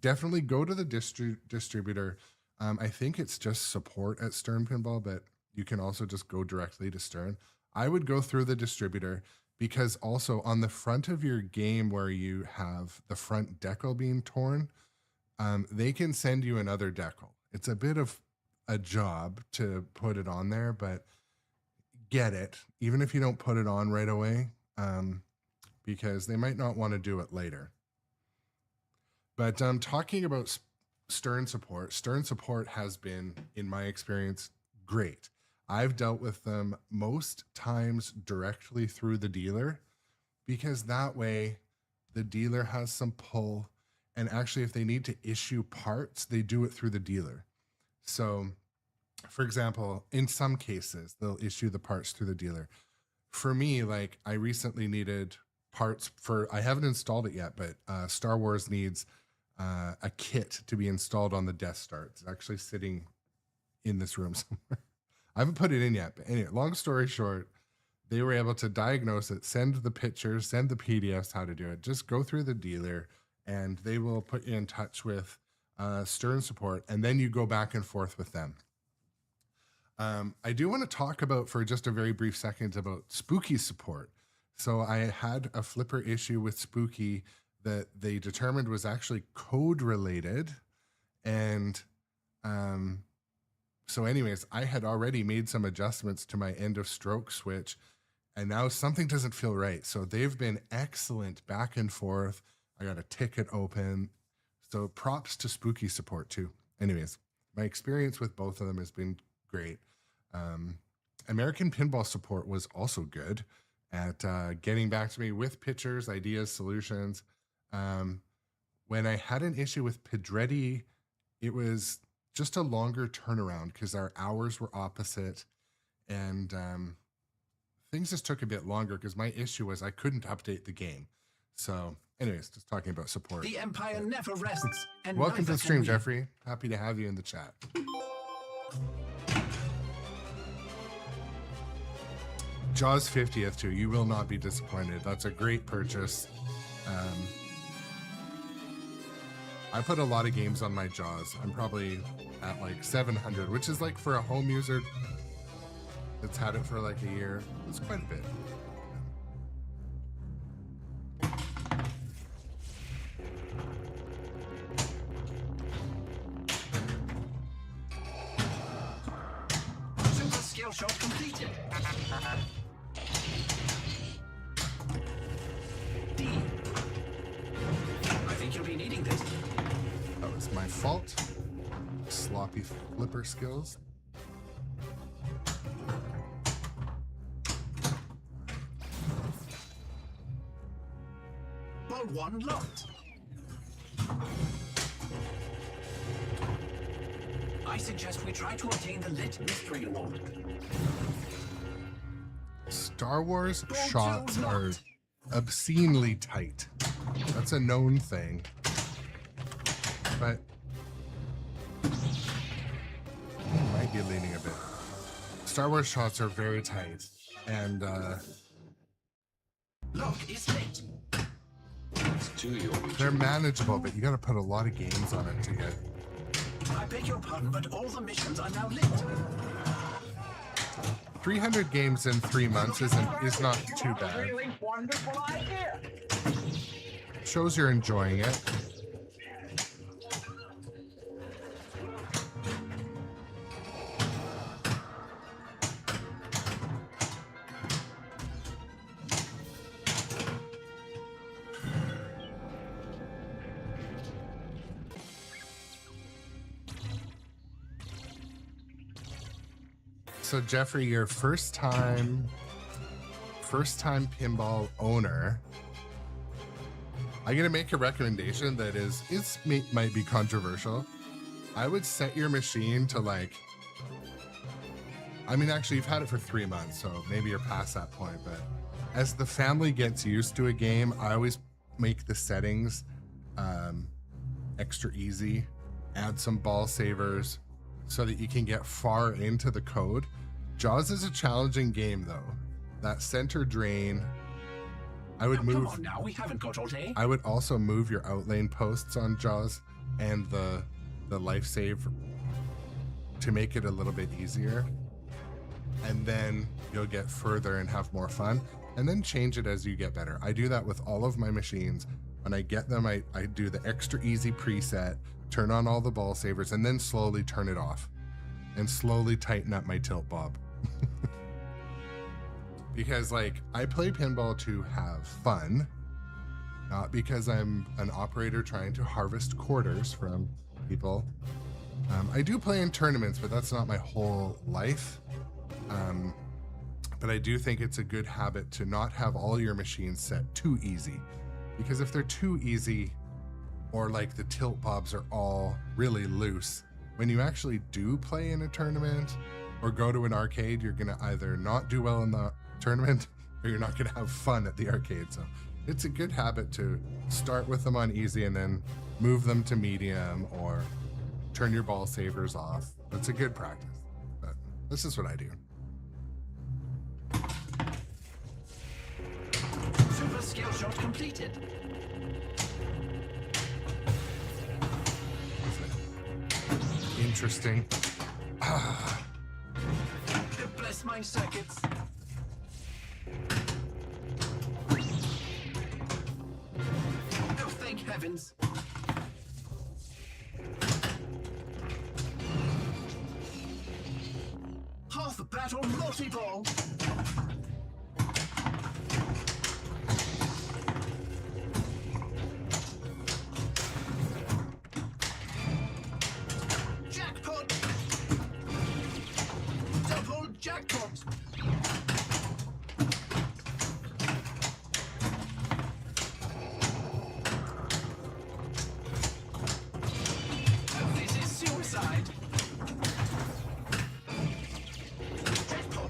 definitely go to the distributor. I think it's just support at Stern Pinball, but you can also just go directly to Stern. I would go through the distributor because also on the front of your game where you have the front decal being torn, they can send you another decal. It's a bit of a job to put it on there, but get it, even if you don't put it on right away, because they might not want to do it later. But talking about Stern support has been, in my experience, great. I've dealt with them most times directly through the dealer because that way the dealer has some pull. And actually, if they need to issue parts, they do it through the dealer. So, for example, in some cases, they'll issue the parts through the dealer. For me, like I recently needed parts I haven't installed it yet, but Star Wars needs a kit to be installed on the Death Star. It's actually sitting in this room somewhere. I haven't put it in yet, but anyway, long story short, they were able to diagnose it, send the pictures, send the PDFs how to do it. Just go through the dealer and they will put you in touch with Stern support, and then you go back and forth with them. I do want to talk about for just a very brief second about Spooky support. So I had a flipper issue with Spooky that they determined was actually code related. And so anyways, I had already made some adjustments to my end of stroke switch, and now something doesn't feel right. So they've been excellent back and forth. I got a ticket open. So props to Spooky support too. Anyways, my experience with both of them has been great. American Pinball support was also good at getting back to me with pictures, ideas, solutions. When I had an issue with Pedretti, it was just a longer turnaround because our hours were opposite, and things just took a bit longer because my issue was I couldn't update the game. So anyways, just talking about support. The Empire never rests. And Welcome to the stream, we. Jeffrey. Happy to have you in the chat. Jaws 50th too. You will not be disappointed. That's a great purchase. I put a lot of games on my Jaws. I'm probably at like 700, which is like for a home user that's had it for like a year. It's quite a bit. Super skill shot completed. D. I think you'll be needing this. That was my fault. Sloppy flipper skills. Ball 1 locked. I suggest we try to obtain the lit mystery award. Star Wars Ball shots 2 are locked. obscenely tight. That's a known thing. But might be leaning a bit. Star Wars shots are very tight, and Lock is lit. It's two you'll be they're manageable, but you got to put a lot of games on it to get. I beg your pardon, but all the missions are now lit. 300 games in 3 months is not too bad. Wonderful idea. Shows you're enjoying it. So Jeffrey, your first time pinball owner, I'm gonna make a recommendation that might be controversial. I would set your machine to like, I mean, actually you've had it for 3 months, so maybe you're past that point, but as the family gets used to a game, I always make the settings extra easy, add some ball savers so that you can get far into the code. Jaws is a challenging game though. That center drain, I would Come move. on now, we haven't got all day. I would also move your outlane posts on Jaws and the life save to make it a little bit easier. And then you'll get further and have more fun. And then change it as you get better. I do that with all of my machines. When I get them, I do the extra easy preset, turn on all the ball savers, and then slowly turn it off. And slowly tighten up my tilt bob. Because like, I play pinball to have fun, not because I'm an operator trying to harvest quarters from people. I do play in tournaments, but that's not my whole life. But I do think it's a good habit to not have all your machines set too easy. Because if they're too easy, or like the tilt bobs are all really loose, when you actually do play in a tournament or go to an arcade, you're gonna either not do well in the tournament or you're not gonna have fun at the arcade. So it's a good habit to start with them on easy and then move them to medium or turn your ball savers off. It's a good practice, but this is what I do. shot completed. Interesting. Bless my circuits. Oh, thank heavens. Half battle multi-ball. Jackpot. Double jackpot. Oh, this is suicide. Jackpot.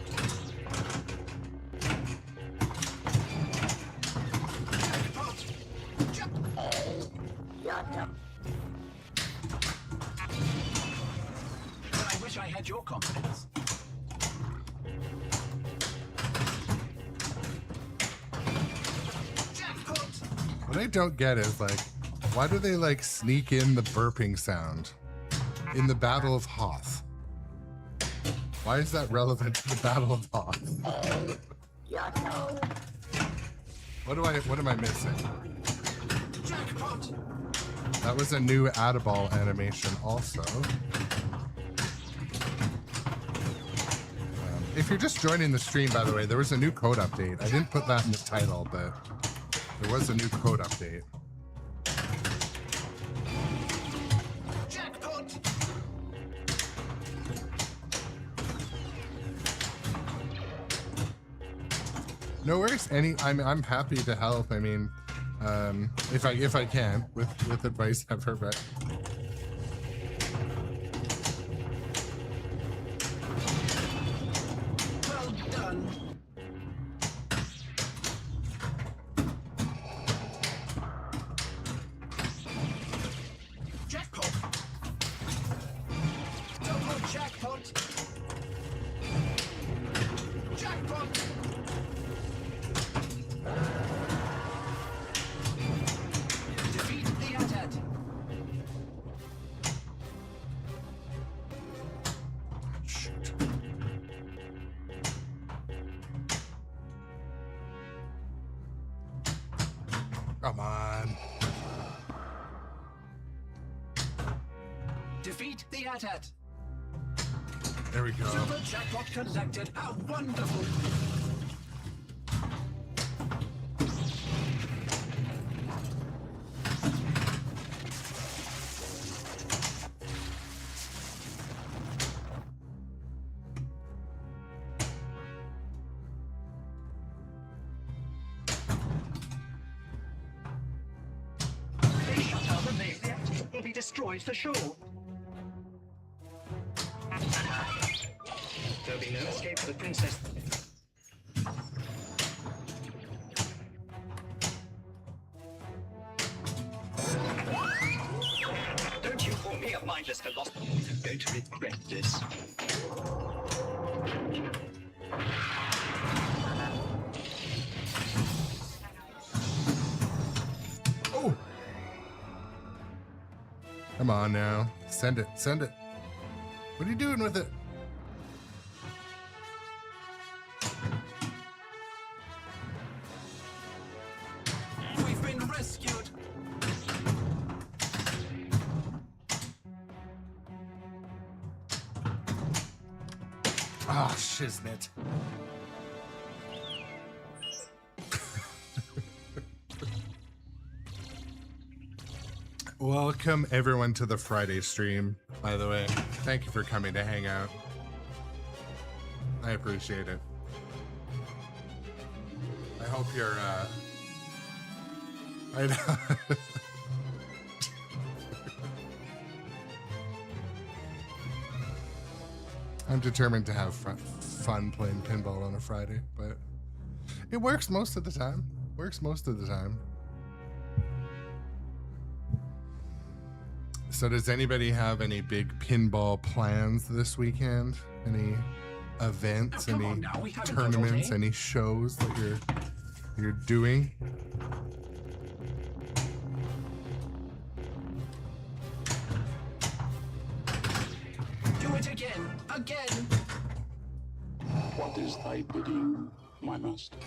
Jackpot. But I wish I had your confidence. Jackpot. What I don't get is like, why do they like sneak in the burping sound in the Battle of Hoth? Why is that relevant to the Battle of Hoth? What am I missing? Jackpot. That was a new Addaball animation also. If you're just joining the stream, by the way, there was a new code update. I didn't put that in the title, but there was a new code update. Jackpot. No worries. I'm happy to help. I mean, if I can with advice ever, but Well done. Jackpot. Double jackpot. Jackpot. Defeat the AT-AT. shoot. Come on. Defeat the AT-AT. There we go. Super jackpot collected. How wonderful. They shut down the main reactor. Will be destroyed for sure. There'll be no escape for the princess. Don't you call me a mindless philosopher. I'm going to regret this. Oh. Come on now. Send it. Send it. What are you doing with it? We've been rescued. Ah, shiznit. Welcome everyone to the Friday stream, by the way. Thank you for coming to hang out. I appreciate it. I hope you're I know. I'm determined to have fun playing pinball on a Friday, but it works most of the time. Works most of the time. So does anybody have any big pinball plans this weekend? Any events, Oh, come any on now, we haven't got all tournaments, day. any shows that you're doing? Again! What is thy bidding, my master?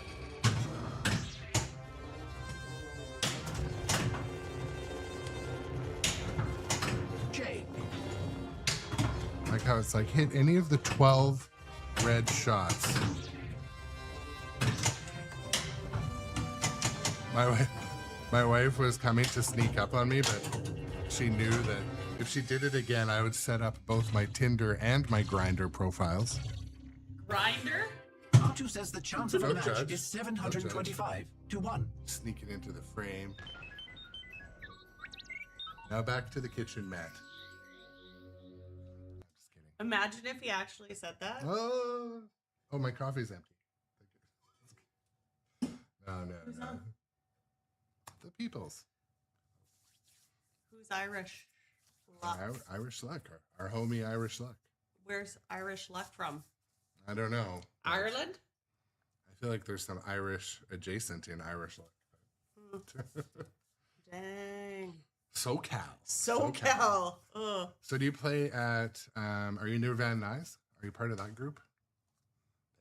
J. Like how it's like hit any of the 12 red shots. My wife was coming to sneak up on me, but she knew that if she did it again, I would set up both my Tinder and my Grindr profiles. Grinder? R2 says the chance of a Don't match judge. is 725 to 1. Sneaking into the frame. Now back to the kitchen mat. Just kidding. Imagine if he actually said that. Oh, my coffee's empty. No. The peoples. Who's Irish? Luck. Irish luck. Our homie Irish luck. Where's Irish luck from? I don't know. Ireland? I feel like there's some Irish adjacent in Irish luck. Dang. SoCal. Ugh. So do you play at, are you near Van Nuys? Are you part of that group?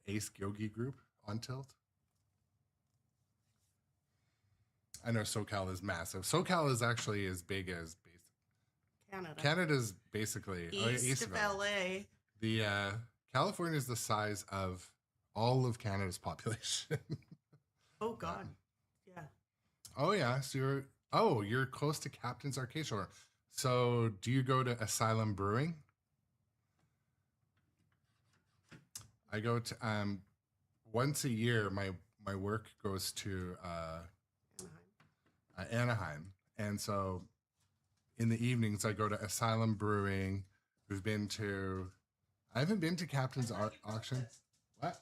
The Ace Yogi group on Tilt? I know SoCal is massive. SoCal is actually as big as Canada. Canada's basically East of LA. The California is the size of all of Canada's population. Oh God. Yeah. Oh yeah. So you're close to Captain's Arcade Shore. So do you go to Asylum Brewing? I go to once a year. My work goes to Anaheim, and so in the evenings I go to Asylum Brewing. I haven't been to Captain's Auction. What?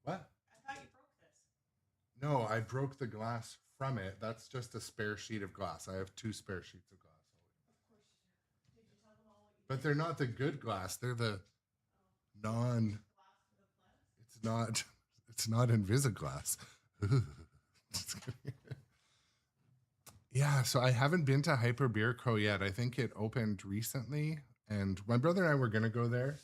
I thought you broke this. No, I broke the glass from it. That's just a spare sheet of glass. I have 2 spare sheets of glass. But they're not the good glass. They're the non. It's not Invisiglass. Yeah, so I haven't been to Hyper Beer Co. yet. I think it opened recently, and my brother and I were going to go there.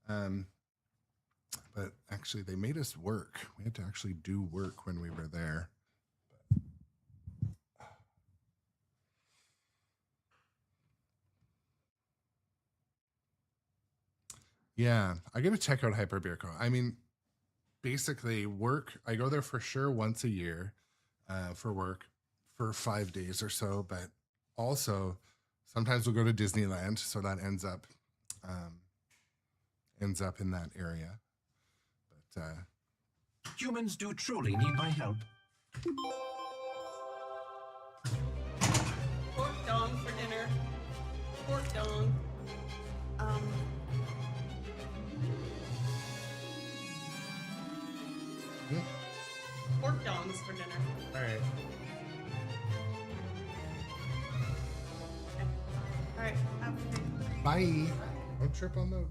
But actually, they made us work. We had to actually do work when we were there. Yeah, I got to check out Hyper Beer Co. I mean, basically, work. I go there for sure once a year for work. For 5 days or so, but also sometimes we'll go to Disneyland, so that ends up in that area. But Humans do truly need my help. Pork dong for dinner. Pork dong. Pork dongs for dinner. all right. All right. Have a good day. Bye. Don't trip on the thing.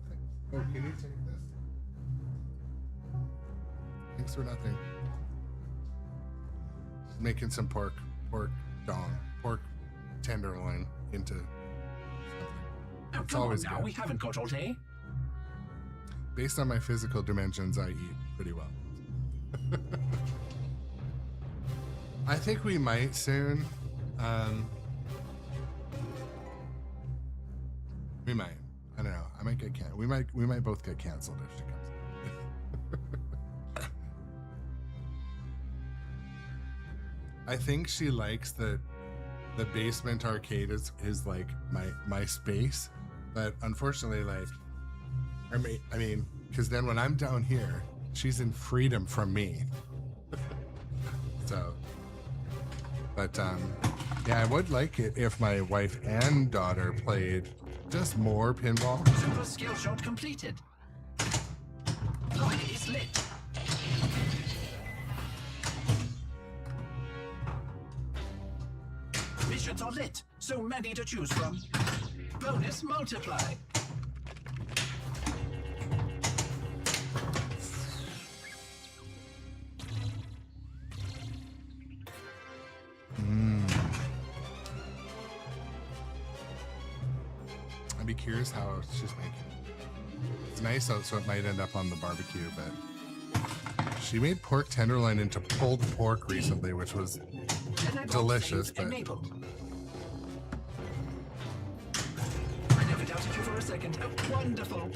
Oh, can you take this? Thanks for nothing. Just making some pork tenderloin into something. Oh, It's come on always now, good. we haven't got all day. Based on my physical dimensions, I eat pretty well. I think we might soon. We might. I don't know. I might get we might both get canceled if she comes. I think she likes that the basement arcade is like my space, but unfortunately, like, I mean, because then when I'm down here, she's in freedom from me. So, but yeah, I would like it if my wife and daughter played just more pinball. Super skill shot completed. Light is lit. Missions are lit. So many to choose from. Bonus multiply. I'd be curious how she's making it. nice out, so it might end up on the barbecue, but she made pork tenderloin into pulled pork recently, which was delicious, but enabled. I never doubted you for a second. How wonderful.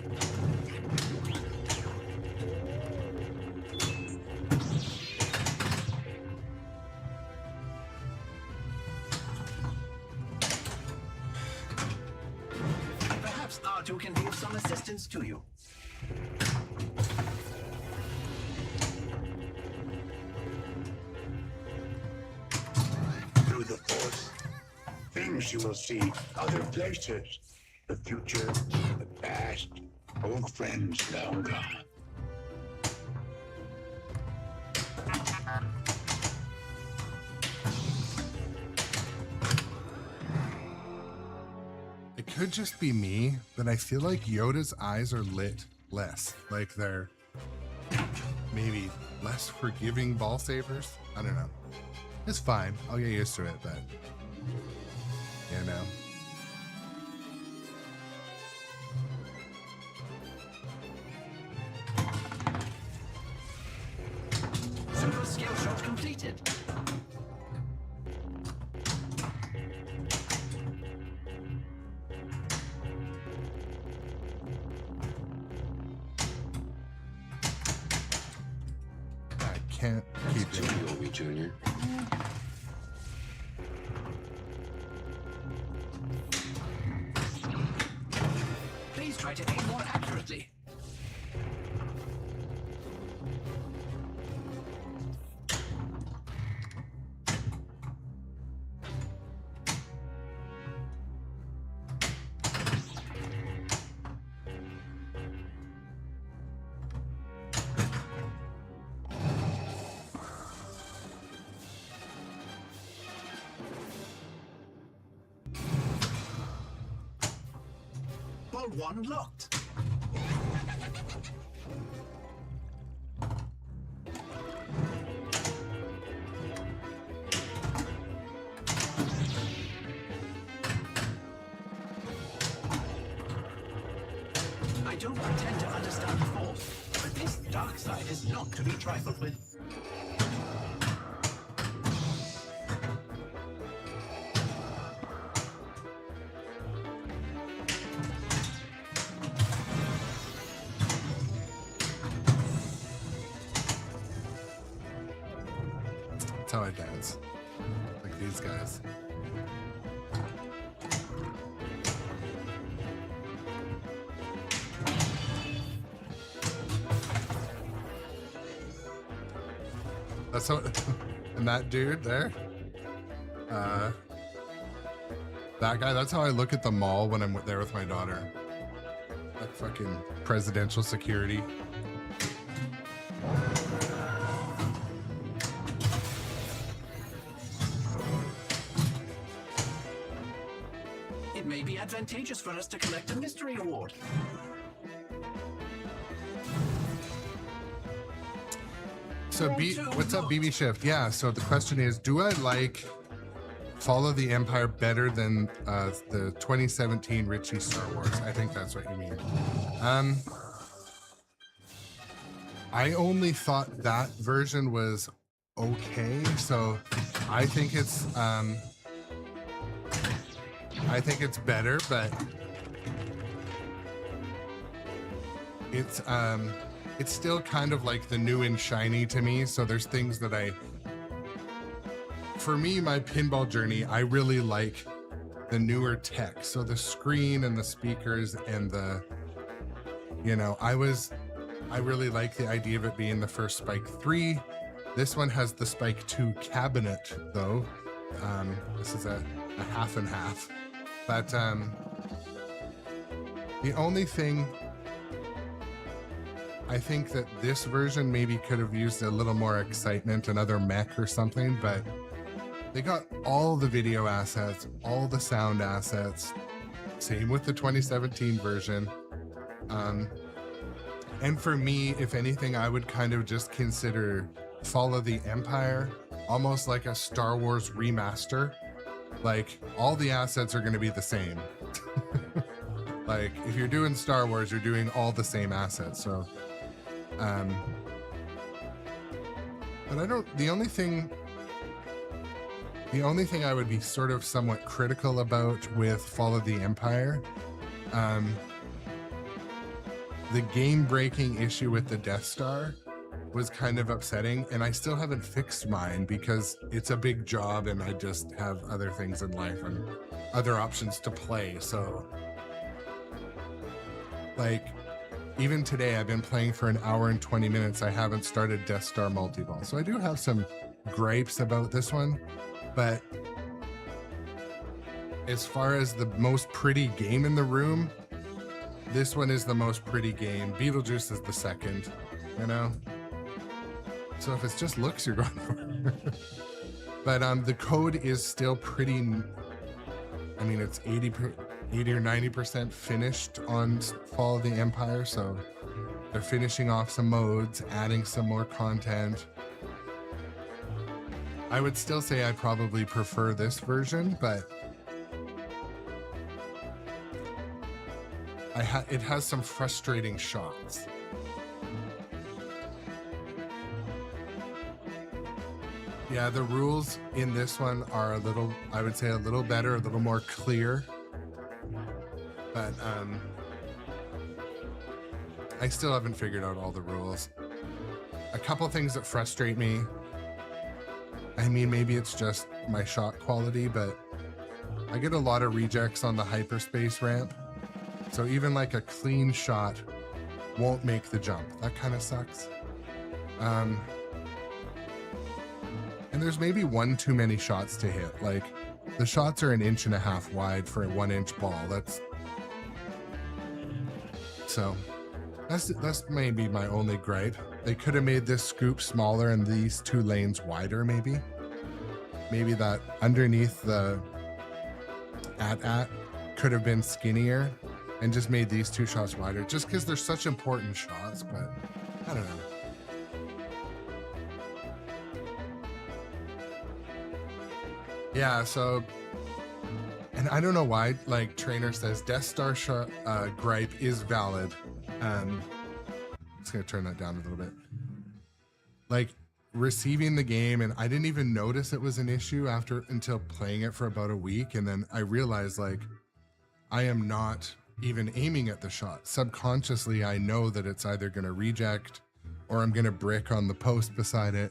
Perhaps R2 can be of some assistance to you. Through the Force, things you will see, other places, the future, the past, old friends long gone. it could just be me, but I feel like Yoda's eyes are lit less. Like they're maybe less forgiving ball savers. I don't know. It's fine. I'll get used to it, but you know. Super skill shot completed. I can't keep doing it. Obi Jr. Please try to aim more accurately. Ball 1 locked. I don't pretend to understand the Force, but this dark side is not to be trifled with. That's how I dance. Like these guys. That's how, and that dude there, that guy, that's how I look at the mall when I'm there with my daughter. Like fucking presidential security. It may be advantageous for us to collect a mystery award. So what's up, BB Shift? Yeah, so the question is, do I like Fall of the Empire better than the 2017 Ritchie Star Wars? I think that's what you mean. I only thought that version was okay, so I think it's better, but it's still kind of like the new and shiny to me. So there's things that for me, my pinball journey, I really like the newer tech. So the screen and the speakers and the, you know, I really like the idea of it being the first Spike 3. This one has the Spike 2 cabinet though. This is a half and half, but the only thing, I think that this version maybe could have used a little more excitement, another mech or something, but they got all the video assets, all the sound assets, same with the 2017 version. And for me, if anything, I would kind of just consider Fall of the Empire almost like a Star Wars remaster. Like all the assets are going to be the same. Like if you're doing Star Wars, you're doing all the same assets. So, but I don't, the only thing I would be sort of somewhat critical about with Fall of the Empire, the game-breaking issue with the Death Star was kind of upsetting, and I still haven't fixed mine because it's a big job and I just have other things in life and other options to play. So, like, even today I've been playing for an hour and 20 minutes. I haven't started Death Star multiball. So I do have some gripes about this one, but as far as the most pretty game in the room, this one is the most pretty game. Beetlejuice is the second, you know? So if it's just looks you're going for. But the code is still pretty, I mean, it's 80 or 90% finished on Fall of the Empire. So they're finishing off some modes, adding some more content. I would still say I probably prefer this version, but it has some frustrating shots. Yeah, the rules in this one are a little, I would say a little better, a little more clear. But I still haven't figured out all the rules. A couple things that frustrate me. I mean, maybe it's just my shot quality, but I get a lot of rejects on the hyperspace ramp. So even like a clean shot won't make the jump. That kind of sucks. And there's maybe one too many shots to hit. Like the shots are 1.5 inches wide for a 1-inch ball. That's maybe my only gripe. They could have made this scoop smaller and these two lanes wider, maybe. Maybe that underneath the at could have been skinnier and just made these two shots wider, just because they're such important shots, but I don't know. Yeah, so, and I don't know why, like Trainer says, Death Star gripe is valid. I'm just gonna turn that down a little bit. Like receiving the game, and I didn't even notice it was an issue until playing it for about a week, and then I realized like I am not even aiming at the shot. Subconsciously, I know that it's either gonna reject or I'm gonna brick on the post beside it.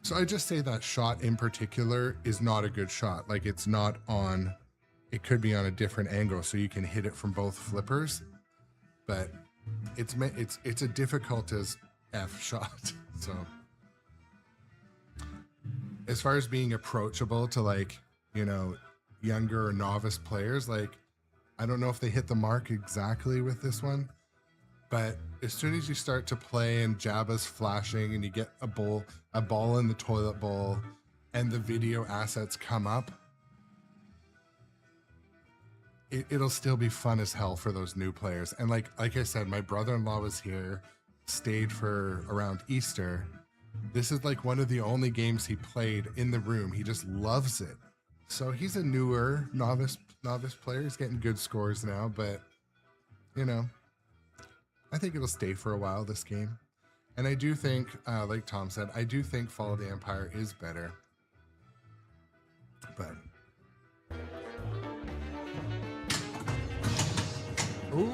So I just say that shot in particular is not a good shot. Like it's not on, it could be on a different angle so you can hit it from both flippers, but it's a difficult as F shot. So as far as being approachable to like, you know, younger or novice players, like I don't know if they hit the mark exactly with this one, but as soon as you start to play and Jabba's flashing and you get a ball in the toilet bowl and the video assets come up, it'll still be fun as hell for those new players. And like I said, my brother-in-law was here, stayed for around Easter. This is like one of the only games he played in the room. He just loves it. So he's a newer novice player. He's getting good scores now, but you know, I think it'll stay for a while, this game. And I do think, like Tom said, I do think Fall of the Empire is better. But ooh.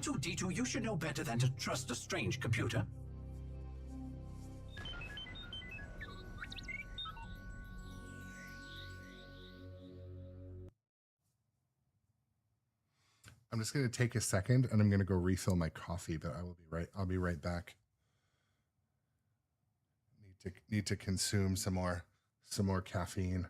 R2-D2, you should know better than to trust a strange computer. I'm just going to take a second and I'm going to go refill my coffee, but I'll be right back. Need to consume some more caffeine.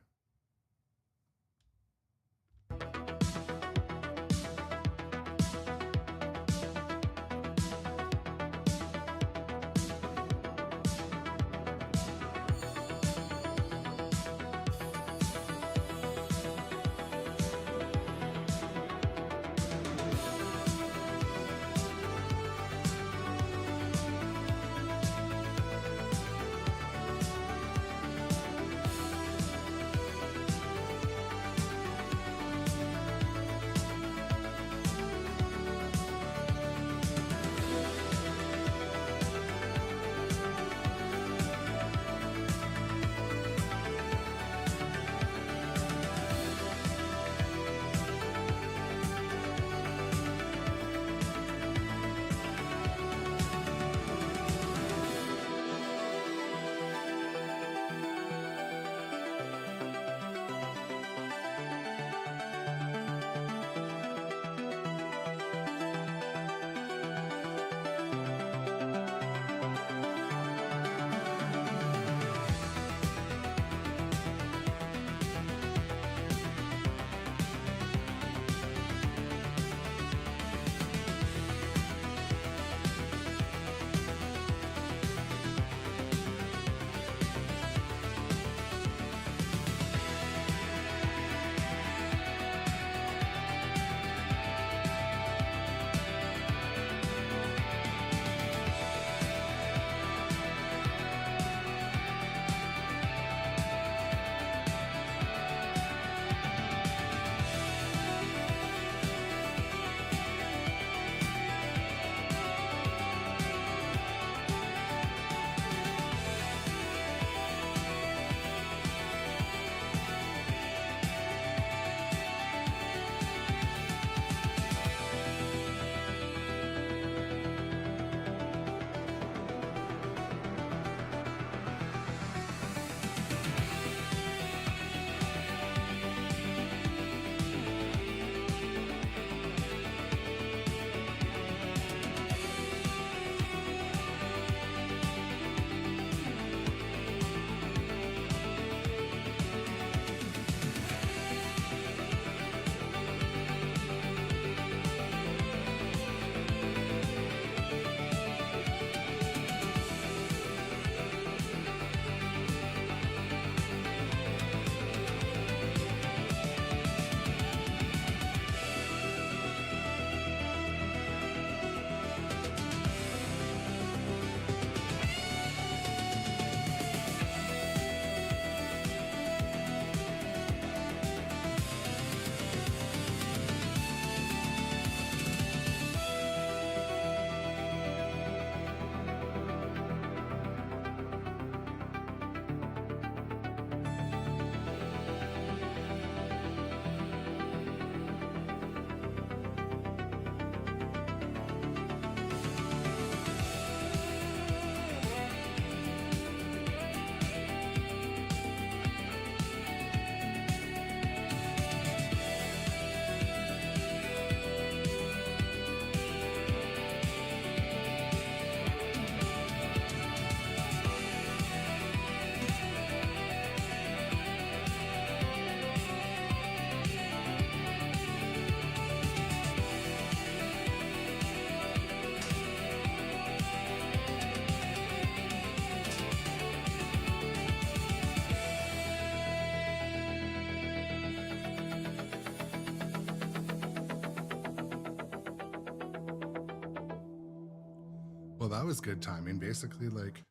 Well, that was good timing. Basically, like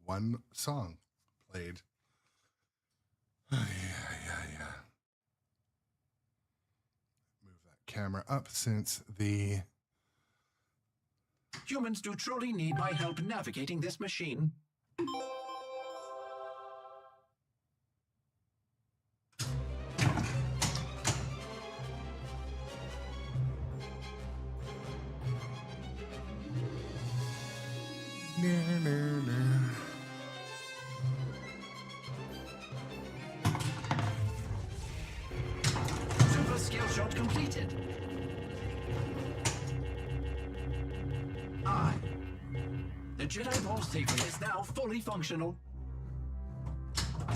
one song played. Yeah. Move that camera up since the... Humans do truly need my help navigating this machine. Super skill shot completed. The Jedi Ball Saber is now fully functional.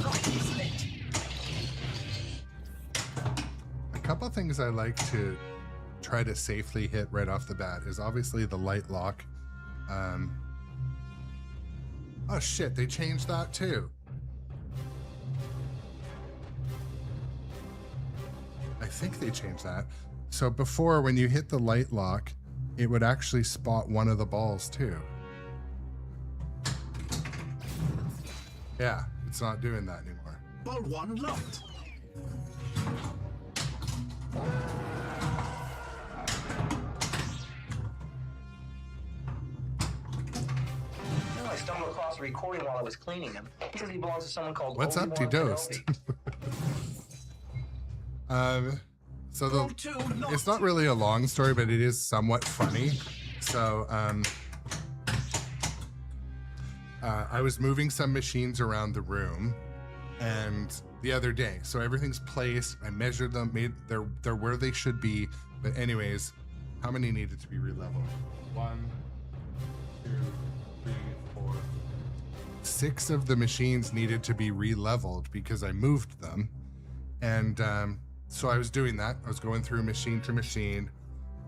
Light is lit. A couple things I like to try to safely hit right off the bat is obviously the light lock. Oh shit, they changed that too. I think they changed that. So before, when you hit the light lock, it would actually spot one of the balls too. Yeah, it's not doing that anymore. Ball 1 locked. I stumbled across a recording while I was cleaning him. He says he belongs to someone called What's up, Dosed? So it's not really a long story, but it is somewhat funny. So I was moving some machines around the room, and the other day, so everything's placed. I measured them, made they're where they should be. But anyways, how many needed to be re-leveled? 1, 2, 3, 4. 6 of the machines needed to be re-leveled because I moved them, and so I was doing that. I was going through machine to machine,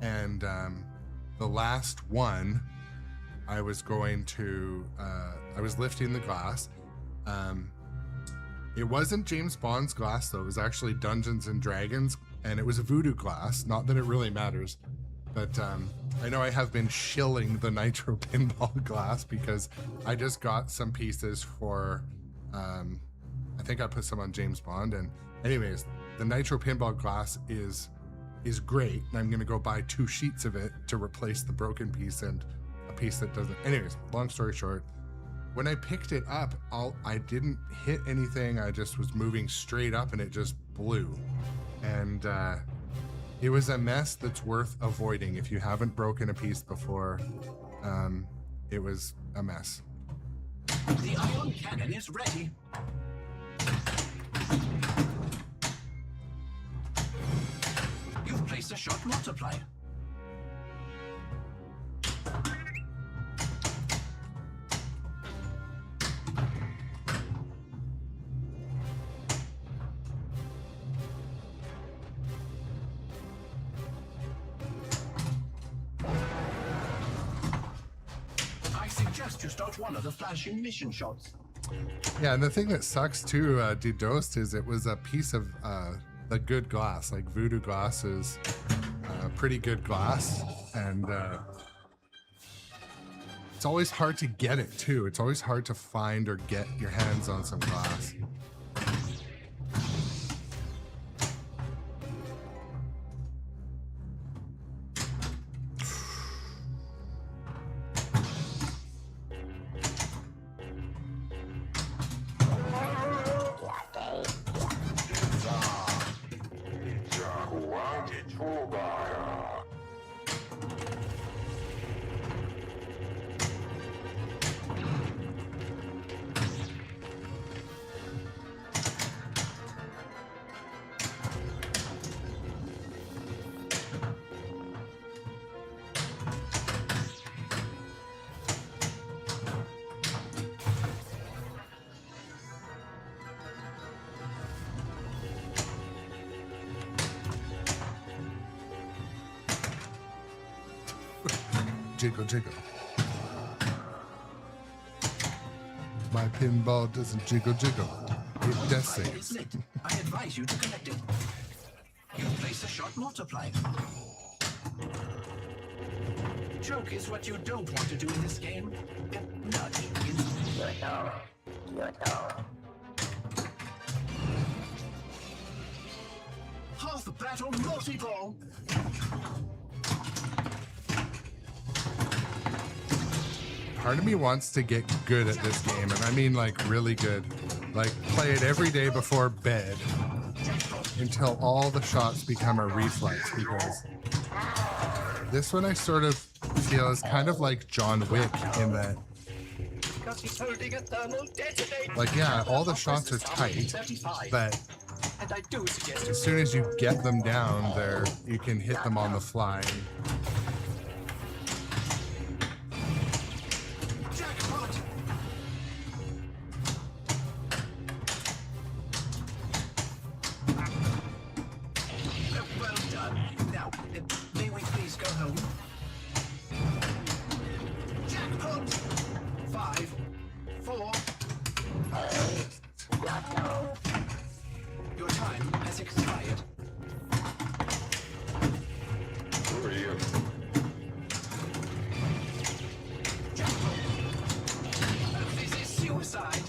and the last one, I was going to, I was lifting the glass. It wasn't James Bond's glass though. It was actually Dungeons and Dragons, and it was a voodoo glass. Not that it really matters, but I know I have been shilling the Nitro Pinball glass because I just got some pieces for, I think I put some on James Bond. And anyways, the Nitro Pinball glass is great, and I'm gonna go buy 2 sheets of it to replace the broken piece and a piece that doesn't. Anyways, long story short, when I picked it up, I didn't hit anything. I just was moving straight up and it just blew. And it was a mess that's worth avoiding. If you haven't broken a piece before, it was a mess. The ion cannon is ready. You've placed a shot multiplier. I suggest you start one of the flashing mission shots. Yeah, and the thing that sucks too, Dedosed, is it was a piece of the good glass. Like voodoo glass is pretty good glass, and it's always hard to get it too. It's always hard to find or get your hands on some glass. Jiggle, jiggle. My pinball doesn't jiggle, jiggle. It does sing. I advise you to connect it. You place a shot multiplier. Choke is what you don't want to do in this game. Nudge is half battle multi-ball. Part of me wants to get good at this game, and I mean like really good. Like play it every day before bed until all the shots become a reflex, because this one I sort of feel is kind of like John Wick in that, Because he's holding a thermal detonator. like, yeah, all the shots are tight, but And I do suggest as soon as you get them down there, you can hit them on the fly. jackpot. Well done. Now, may we please go home? Jackpot. 5, 4. Your time has expired. Who are you? This is suicide.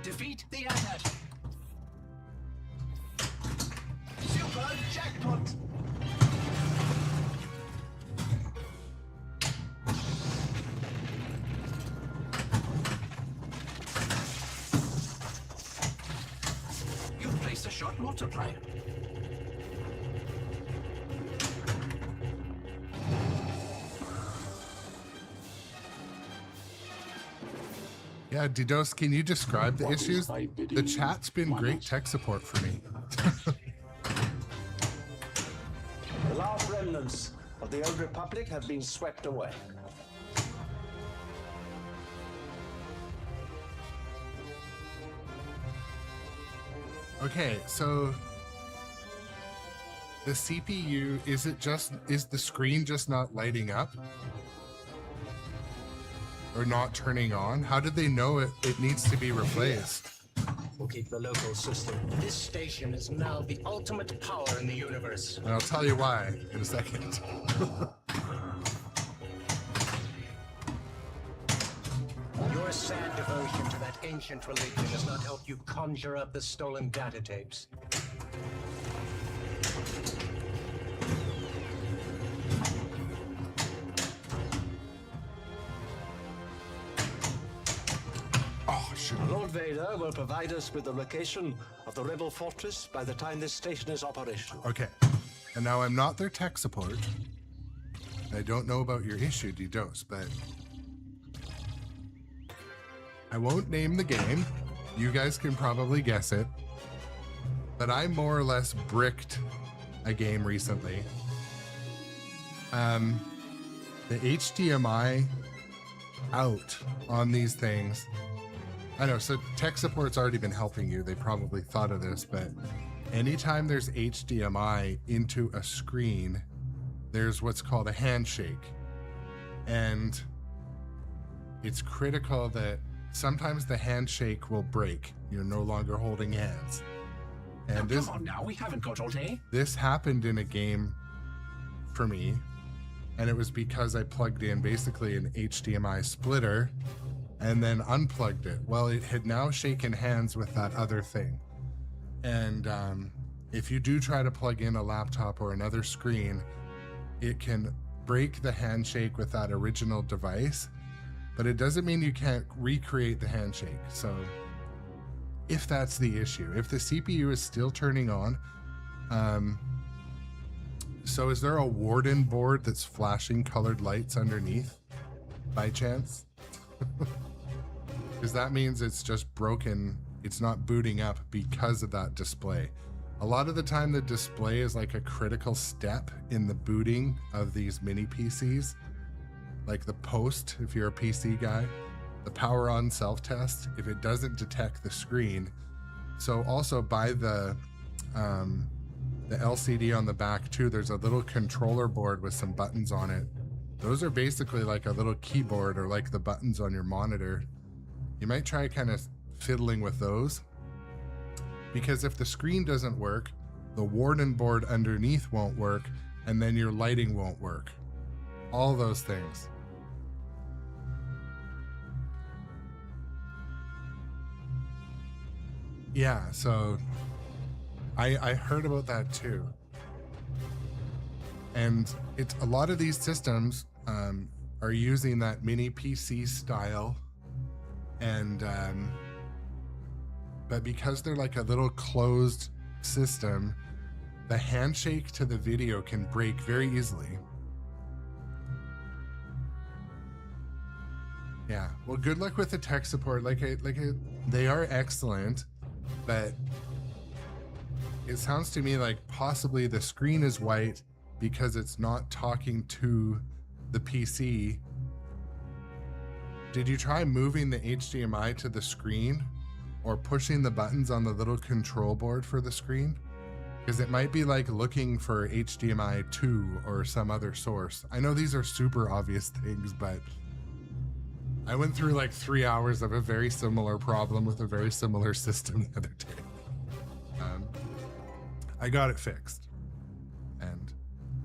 Defeat the adder. Super jackpot. You've placed a shot multiplier. Yeah, Didos, can you describe the issues? The chat's been great tech support for me. The last remnants of the old republic have been swept away. Okay, so the CPU, is the screen just not lighting up? Or not turning on? How did they know it needs to be replaced? We'll keep the local system. This station is now the ultimate power in the universe. And I'll tell you why in a second. Your sad devotion to that ancient religion has not helped you conjure up the stolen data tapes. Oh, shoot. Lord Vader will provide us with the location of the rebel fortress by the time this station is operational. Okay. And now I'm not their tech support. I don't know about your issue, Didos, but I won't name the game. You guys can probably guess it. But I more or less bricked a game recently. The HDMI out on these things. I know, so tech support's already been helping you. They probably thought of this, but anytime there's HDMI into a screen, there's what's called a handshake. And it's critical that sometimes the handshake will break. You're no longer holding hands. And Now, come on now, we haven't got all day. this happened in a game for me, and it was because I plugged in basically an HDMI splitter and then unplugged it. Well, it had now shaken hands with that other thing. And if you do try to plug in a laptop or another screen, it can break the handshake with that original device, but it doesn't mean you can't recreate the handshake. So if that's the issue, if the CPU is still turning on, so is there a Warden board that's flashing colored lights underneath by chance? Because that means it's just broken. It's not booting up because of that display. A lot of the time the display is like a critical step in the booting of these mini PCs. Like the post, if you're a PC guy, the power on self-test, if it doesn't detect the screen. So also by the LCD on the back too, there's a little controller board with some buttons on it. Those are basically like a little keyboard or like the buttons on your monitor. You might try kind of fiddling with those. Because if the screen doesn't work, the warden board underneath won't work, and then your lighting won't work. All those things. Yeah, so I heard about that too. And it's a lot of these systems are using that mini PC style, and but because they're like a little closed system, the handshake to the video can break very easily. Yeah, well, good luck with the tech support. They are excellent, but it sounds to me like possibly the screen is white because it's not talking to the PC. Did you try moving the HDMI to the screen or pushing the buttons on the little control board for the screen? Because it might be like looking for HDMI 2 or some other source. I know these are super obvious things, but I went through like 3 hours of a very similar problem with a very similar system the other day. I got it fixed, and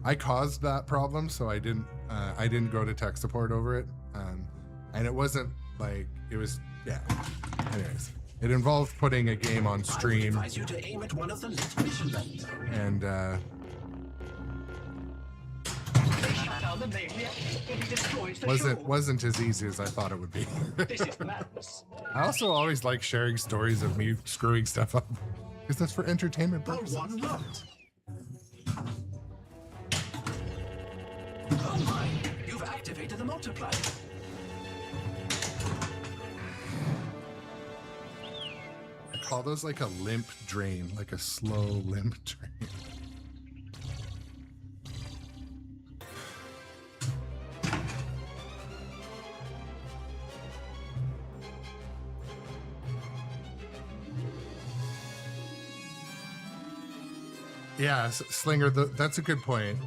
I caused that problem, so I didn't go to tech support over it. And it wasn't like, it was, yeah. Anyways, it involved putting a game on stream. I advise you to aim at one of the lit vision lights. And wasn't as easy as I thought it would be. This is madness. I also always like sharing stories of me screwing stuff up, because that's for entertainment purposes. One locked. Oh my, you've activated the multiplier. I call those like a limp drain, like a slow limp drain. Yeah, Slinger, that's a good point.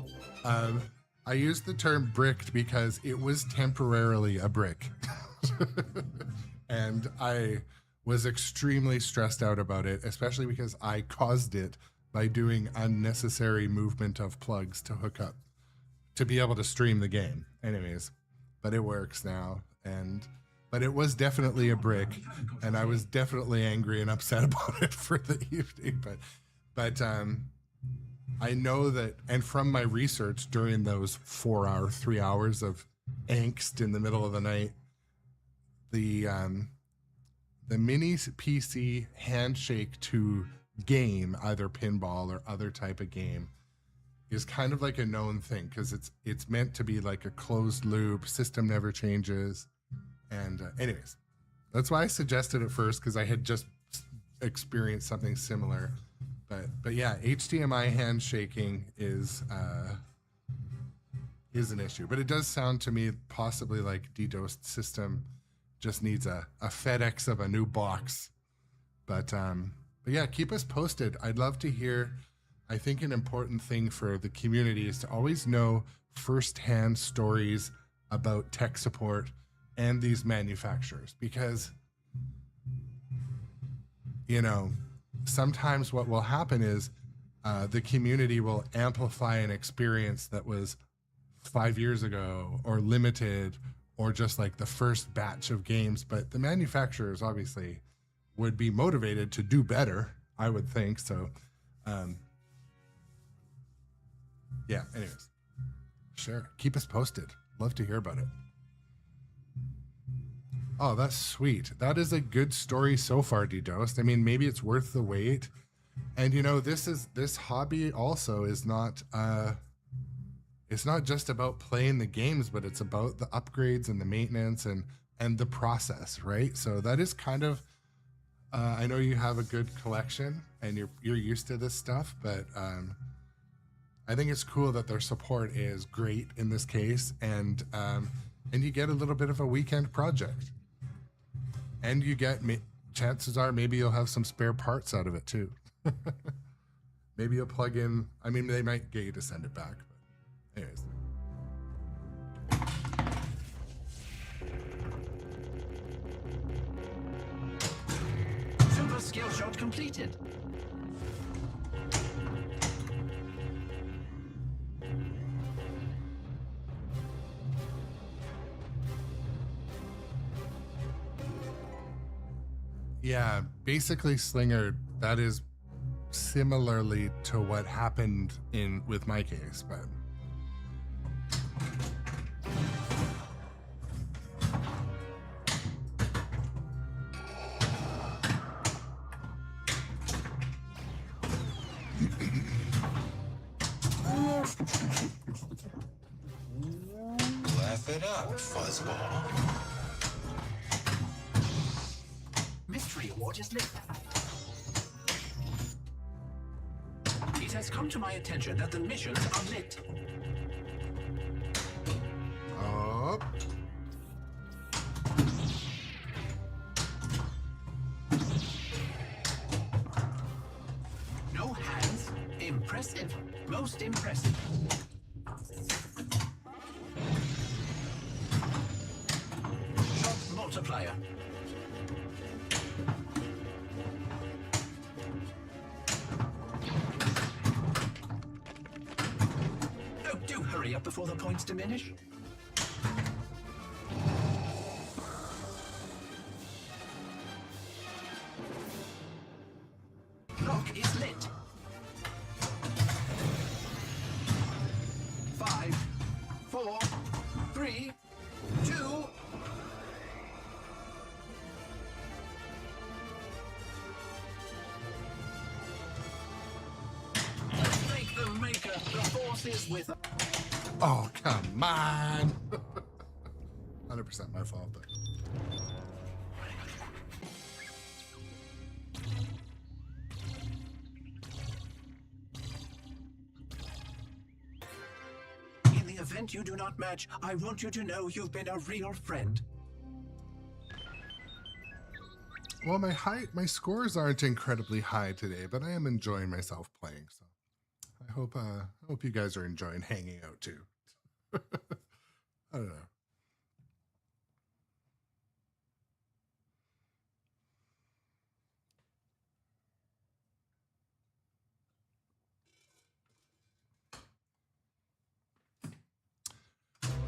I used the term bricked because it was temporarily a brick. And I was extremely stressed out about it, especially because I caused it by doing unnecessary movement of plugs to hook up to be able to stream the game. Anyways, but it works now. But it was definitely a brick, and I was definitely angry and upset about it for the evening. But I know that, and from my research during those 3 hours of angst in the middle of the night, the mini PC handshake to game, either pinball or other type of game, is kind of like a known thing, because it's meant to be like a closed loop, system never changes. And anyways, that's why I suggested it first, because I had just experienced something similar. But yeah, HDMI handshaking is an issue. But it does sound to me possibly like DDoS system just needs a FedEx of a new box. But yeah, keep us posted. I'd love to hear. I think an important thing for the community is to always know firsthand stories about tech support and these manufacturers, because, you know, sometimes what will happen is the community will amplify an experience that was 5 years ago or limited or just like the first batch of games. But the manufacturers obviously would be motivated to do better, I would think. So, yeah, anyways, sure. Keep us posted. Love to hear about it. Oh, that's sweet. That is a good story so far, DDoS. I mean, maybe it's worth the wait. And you know, this hobby also is not it's not just about playing the games, but it's about the upgrades and the maintenance and the process, right? So that is kind of I know you have a good collection and you're used to this stuff, but I think it's cool that their support is great in this case, and you get a little bit of a weekend project. And you get, chances are, maybe you'll have some spare parts out of it too. Maybe you'll plug in, I mean, they might get you to send it back. But anyways. Super skill shot completed. Yeah, basically, Slinger, that is similarly to what happened with my case, but Laugh it up, fuzzball. Mystery award is lit. It has come to my attention that the missions are lit. oh, No hands. Impressive. Most impressive. Shot multiplier. Oh, do hurry up before the points diminish. Lock is lit. 5, 4, 3, 2. Make the maker. The force is with us. oh, come on. 100% my fault, but In the event you do not match, I want you to know you've been a real friend. well, my scores aren't incredibly high today, but I am enjoying myself playing. So I hope you guys are enjoying hanging out too. I don't know.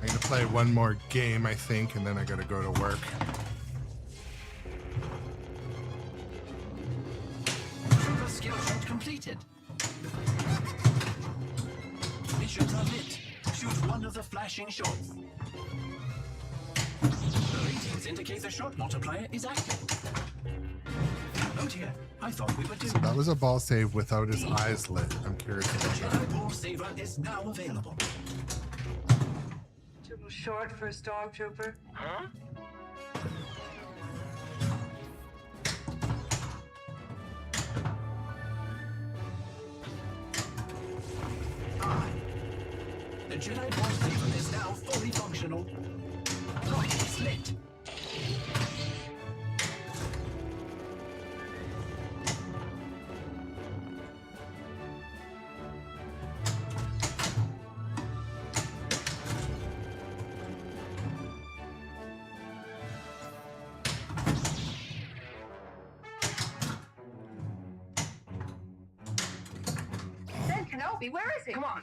I'm gonna play one more game, I think, and then I gotta go to work. Trooper skill shot completed. Missions are lit. Shoot one of the flashing shots. The ratings indicate the shot multiplier is active. Oh dear, I thought we were doing. So that was a ball save without his eyes lit. I'm curious The about that. Jedi Ball Saver is now available. Too short for a stormtrooper. Huh? The Jedi Ball Saver is now fully functional. Lock is lit. Ben Kenobi, where is he? Come on.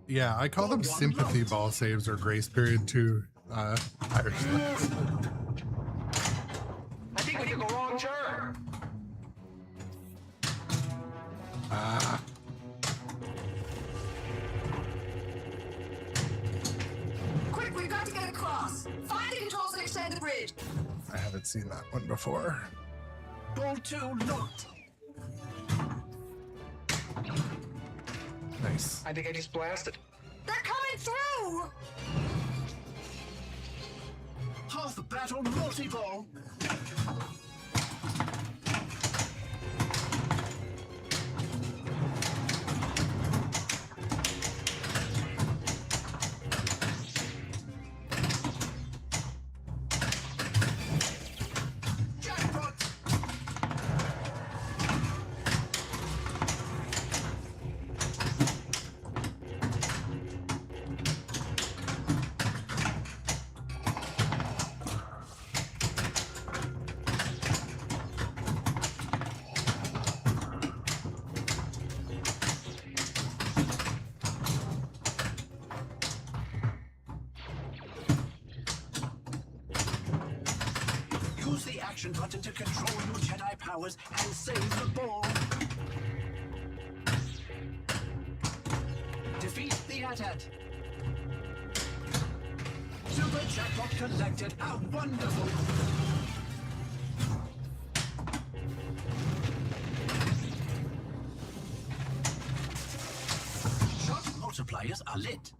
Yeah, I call them sympathy ball saves or grace period to Irish. I think we took a wrong turn. Quick, we've got to get across. Find the controls and extend the bridge. I haven't seen that one before. Ball 2 locked. Nice. I think I just blasted. They're coming through! Half battle multi-ball. Jackpot. Use the action button to control your Jedi powers and save the ball. Defeat the AT-AT. Super jackpot collected. How wonderful! Shot multipliers are lit.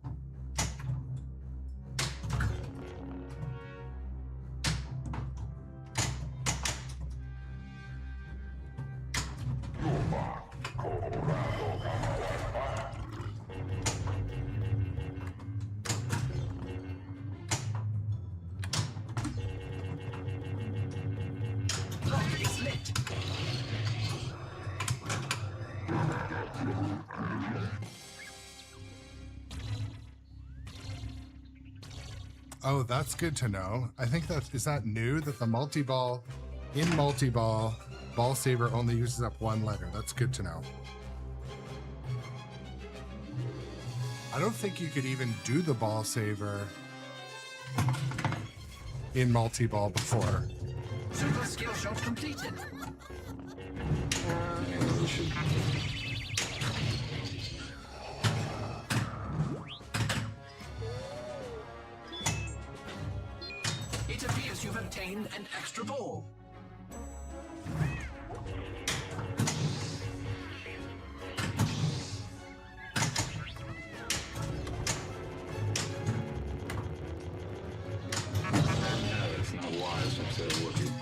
Rock is lit. Oh, that's good to know. I think is that new that the multi-ball ball saver only uses up one letter. That's good to know. I don't think you could even do the ball saver in multi-ball before. Super skill shot completed. It appears you've obtained an extra ball. It's not wise instead of looking.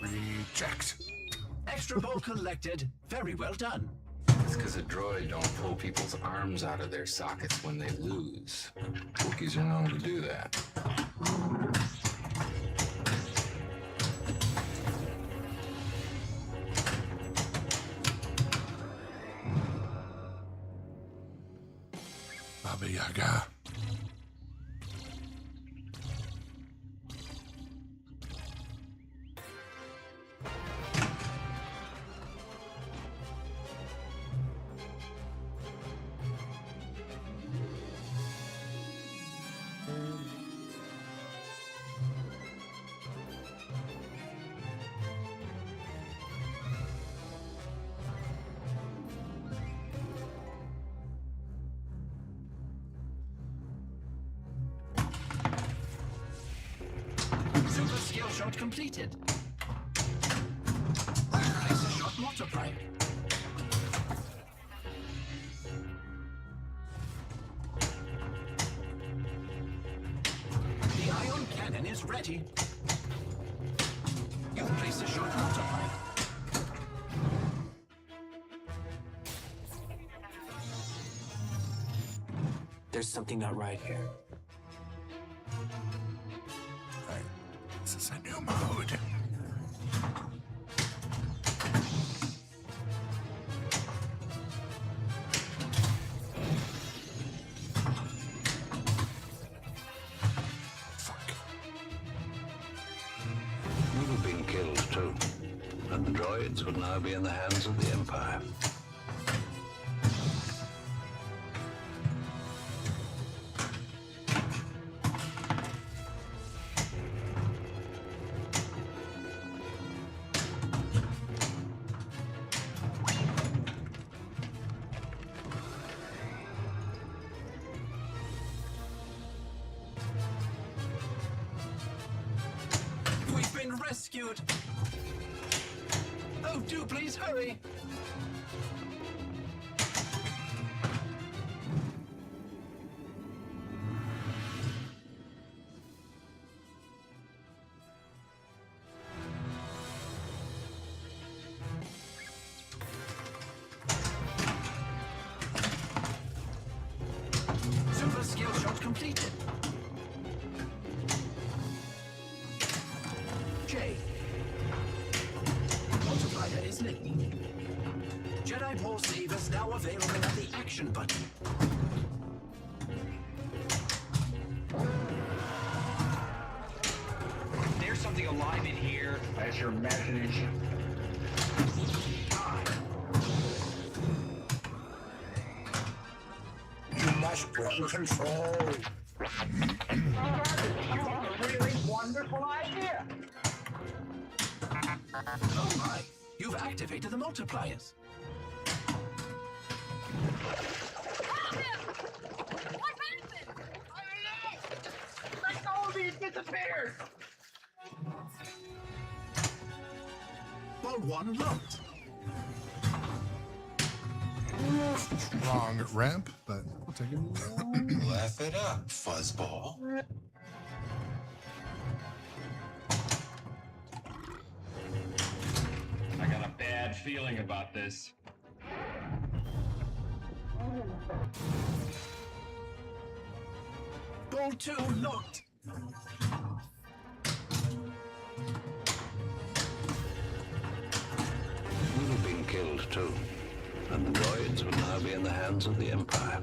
Reject. Extra ball collected. Very well done. It's because a droid don't pull people's arms out of their sockets when they lose. Wookiees are known to do that. Baba Yaga. Super skill shot completed. Place a shot multiplier. The ion cannon is ready. You place a shot multiplier. There's something not right here. This is a new mode. Fuck. You have been killed too, and the droids would now be in the hands of the Empire. We've been rescued. Oh, do please hurry. Super skill shot completed. J. Multiplier is lit. Jedi Ball Savers now available at the action button. There's something alive in here. That's your imagination. You must bring control. You have a really wonderful idea. Oh my, you've activated the multipliers. Let go of me, it disappeared. Ball 1 locked. Wrong ramp, but we'll take it. Laugh it up, fuzzball. I got a bad feeling about this. Ball 2 locked. Would have been killed too, and the droids would now be in the hands of the Empire.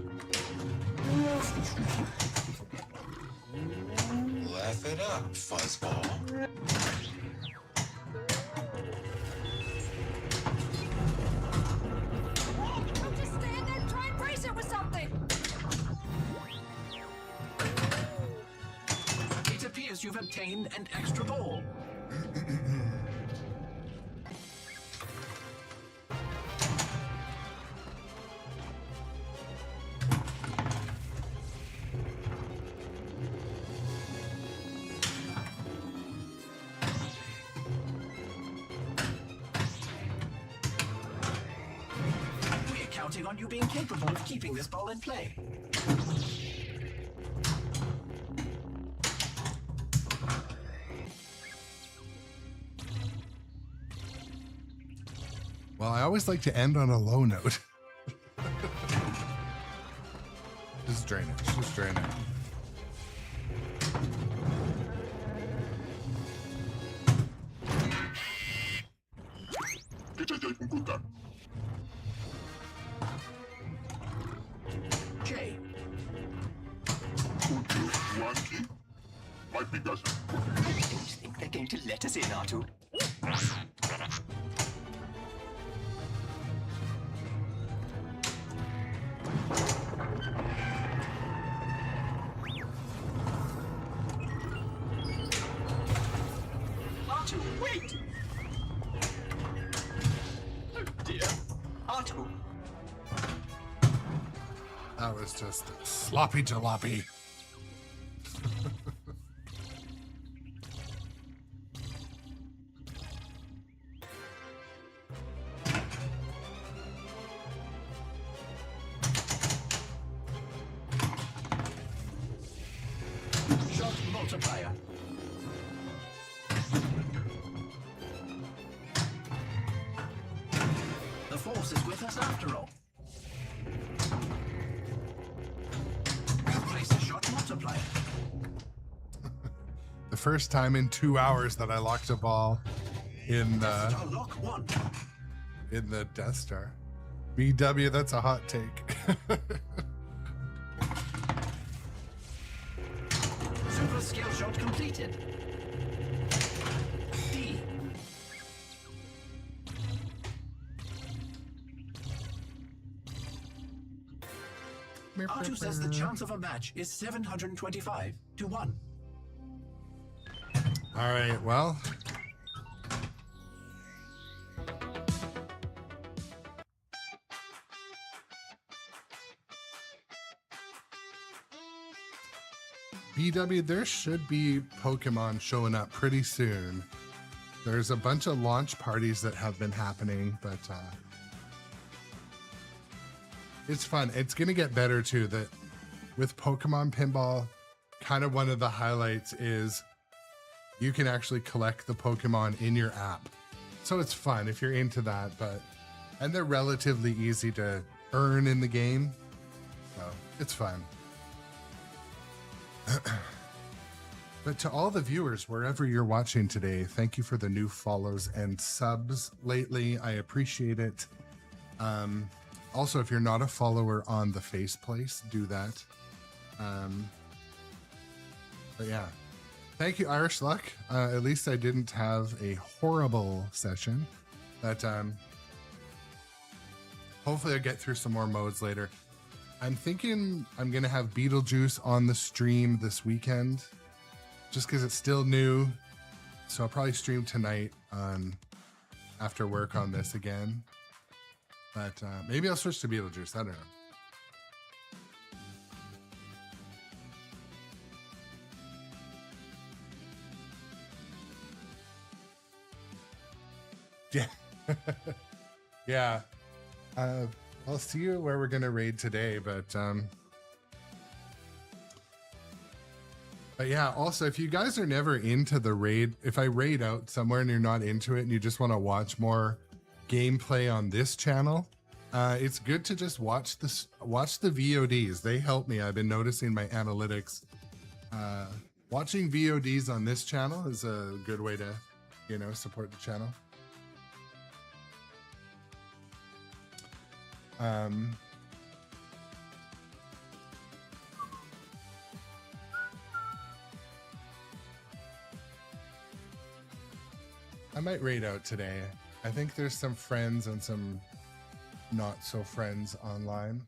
Laugh it up, fuzzball. Just stand there and try and brace it with something. It appears you've obtained an extra ball. We're counting on you being capable of keeping this ball in play. Well, I always like to end on a low note. Just drain it. Just drain it. Jay. Might be doesn't. I don't think they're going to let us in, R2. R2, wait! Oh dear. R2. That was just sloppy jalopy. Shot multiplier. The Force is with us after all. Place a shot multiplier. The first time in 2 hours that I locked a ball in Star lock 1. in the Death Star. BW, that's a hot take. Super skill shot completed. D. R2 says the chance of a match is 725 to 1. All right, well. BW, there should be Pokemon showing up pretty soon. There's a bunch of launch parties that have been happening, but it's fun. It's going to get better too. That with Pokemon Pinball, kind of one of the highlights is you can actually collect the Pokemon in your app. So it's fun if you're into that, and they're relatively easy to earn in the game. So it's fun. But to all the viewers, wherever you're watching today, thank you for the new follows and subs lately. I appreciate it. Also, if you're not a follower on the Faceplace, do that. But yeah, thank you, Irish Luck. At least I didn't have a horrible session. But hopefully I'll get through some more modes later. I'm thinking I'm going to have Beetlejuice on the stream this weekend just because it's still new. So I'll probably stream tonight on after work on this again. But maybe I'll switch to Beetlejuice. I don't know. Yeah. Yeah. I'll see you where we're going to raid today, but yeah, also, if you guys are never into the raid, if I raid out somewhere and you're not into it and you just want to watch more gameplay on this channel, it's good to just watch the VODs. They help me. I've been noticing my analytics. Watching VODs on this channel is a good way to, you know, support the channel. I might raid out today. I think there's some friends and some not so friends online.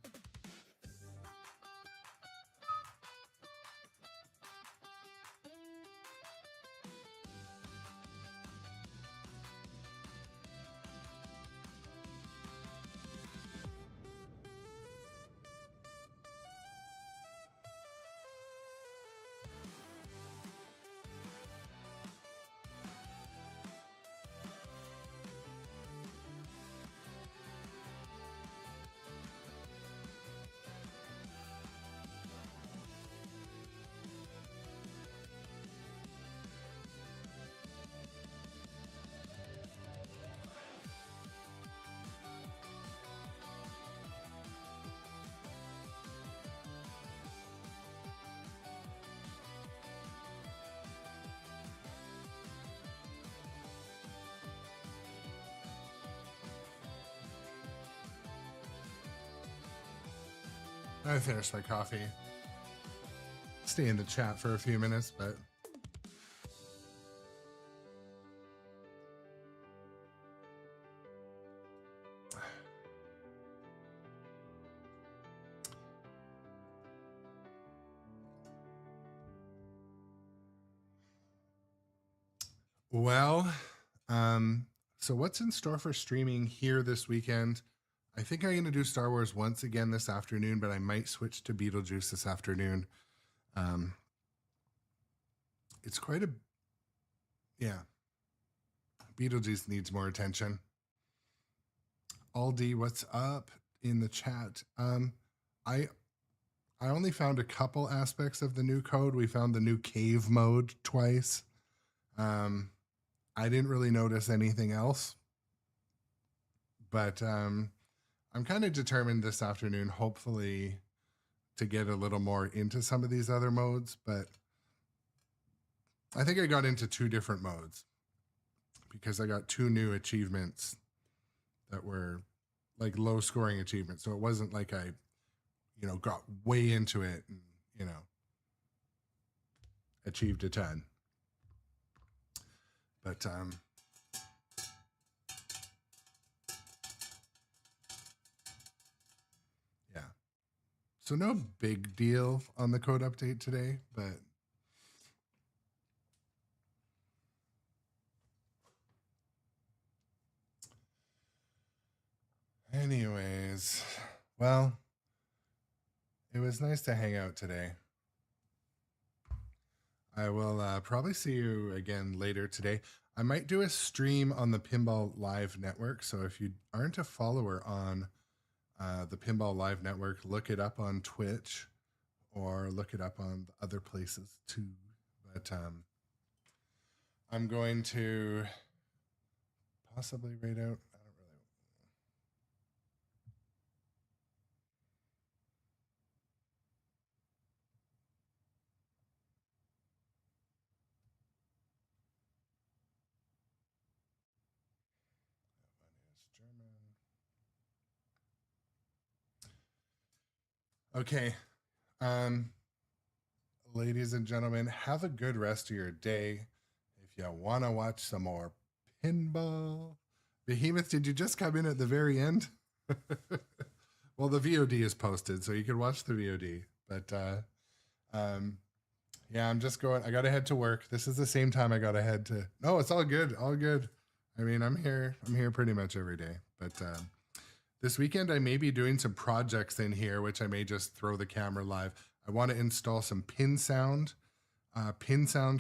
I finished my coffee. Stay in the chat for a few minutes, but well, so what's in store for streaming here this weekend? I think I'm going to do Star Wars once again this afternoon, but I might switch to Beetlejuice this afternoon. It's quite a, yeah. Beetlejuice needs more attention. Aldi, what's up in the chat? I only found a couple aspects of the new code. We found the new cave mode twice. I didn't really notice anything else, but I'm kind of determined this afternoon, hopefully, to get a little more into some of these other modes. But I think I got into 2 different modes because I got 2 new achievements that were like low scoring achievements. So it wasn't like I, you know, got way into it and, you know, achieved a ton. But yeah. So no big deal on the code update today, but anyways, well, it was nice to hang out today. I will probably see you again later today. I might do a stream on the Pinball Live Network. So if you aren't a follower on the Pinball Live Network, look it up on Twitch or look it up on other places too. But I'm going to possibly raid out. Okay. Ladies and gentlemen, have a good rest of your day. If you want to watch some more pinball. Behemoth, did you just come in at the very end? Well, the VOD is posted, so you can watch the VOD. But yeah, I'm just going. I got to head to work. This is the same time I got to head to. No, it's all good. All good. I mean, I'm here pretty much every day. But this weekend, I may be doing some projects in here, which I may just throw the camera live. I want to install some pin sound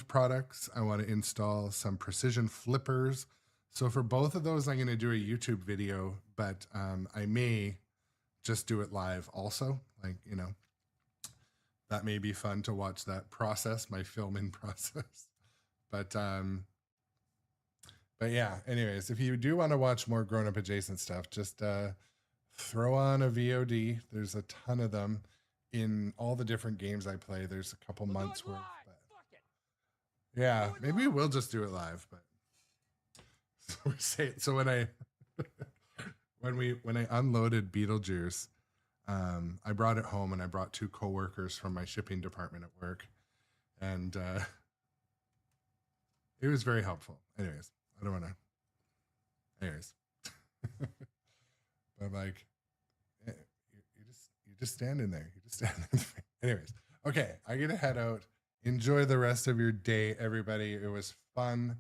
products. I want to install some precision flippers. So for both of those, I'm going to do a YouTube video, but I may just do it live also. Like, you know, that may be fun to watch that process, my filming process. But yeah, anyways, if you do want to watch more grown-up adjacent stuff, just throw on a VOD. There's a ton of them in all the different games I play. There's a couple months worth. But yeah, maybe we'll just do it live. But so when I when I unloaded Beetlejuice, I brought it home and I brought 2 coworkers from my shipping department at work, and it was very helpful. Anyways, I don't want to. Anyways, but I'm like, you just stand in there. You just stand there. Anyways, okay, I get to head out. Enjoy the rest of your day, everybody. It was fun.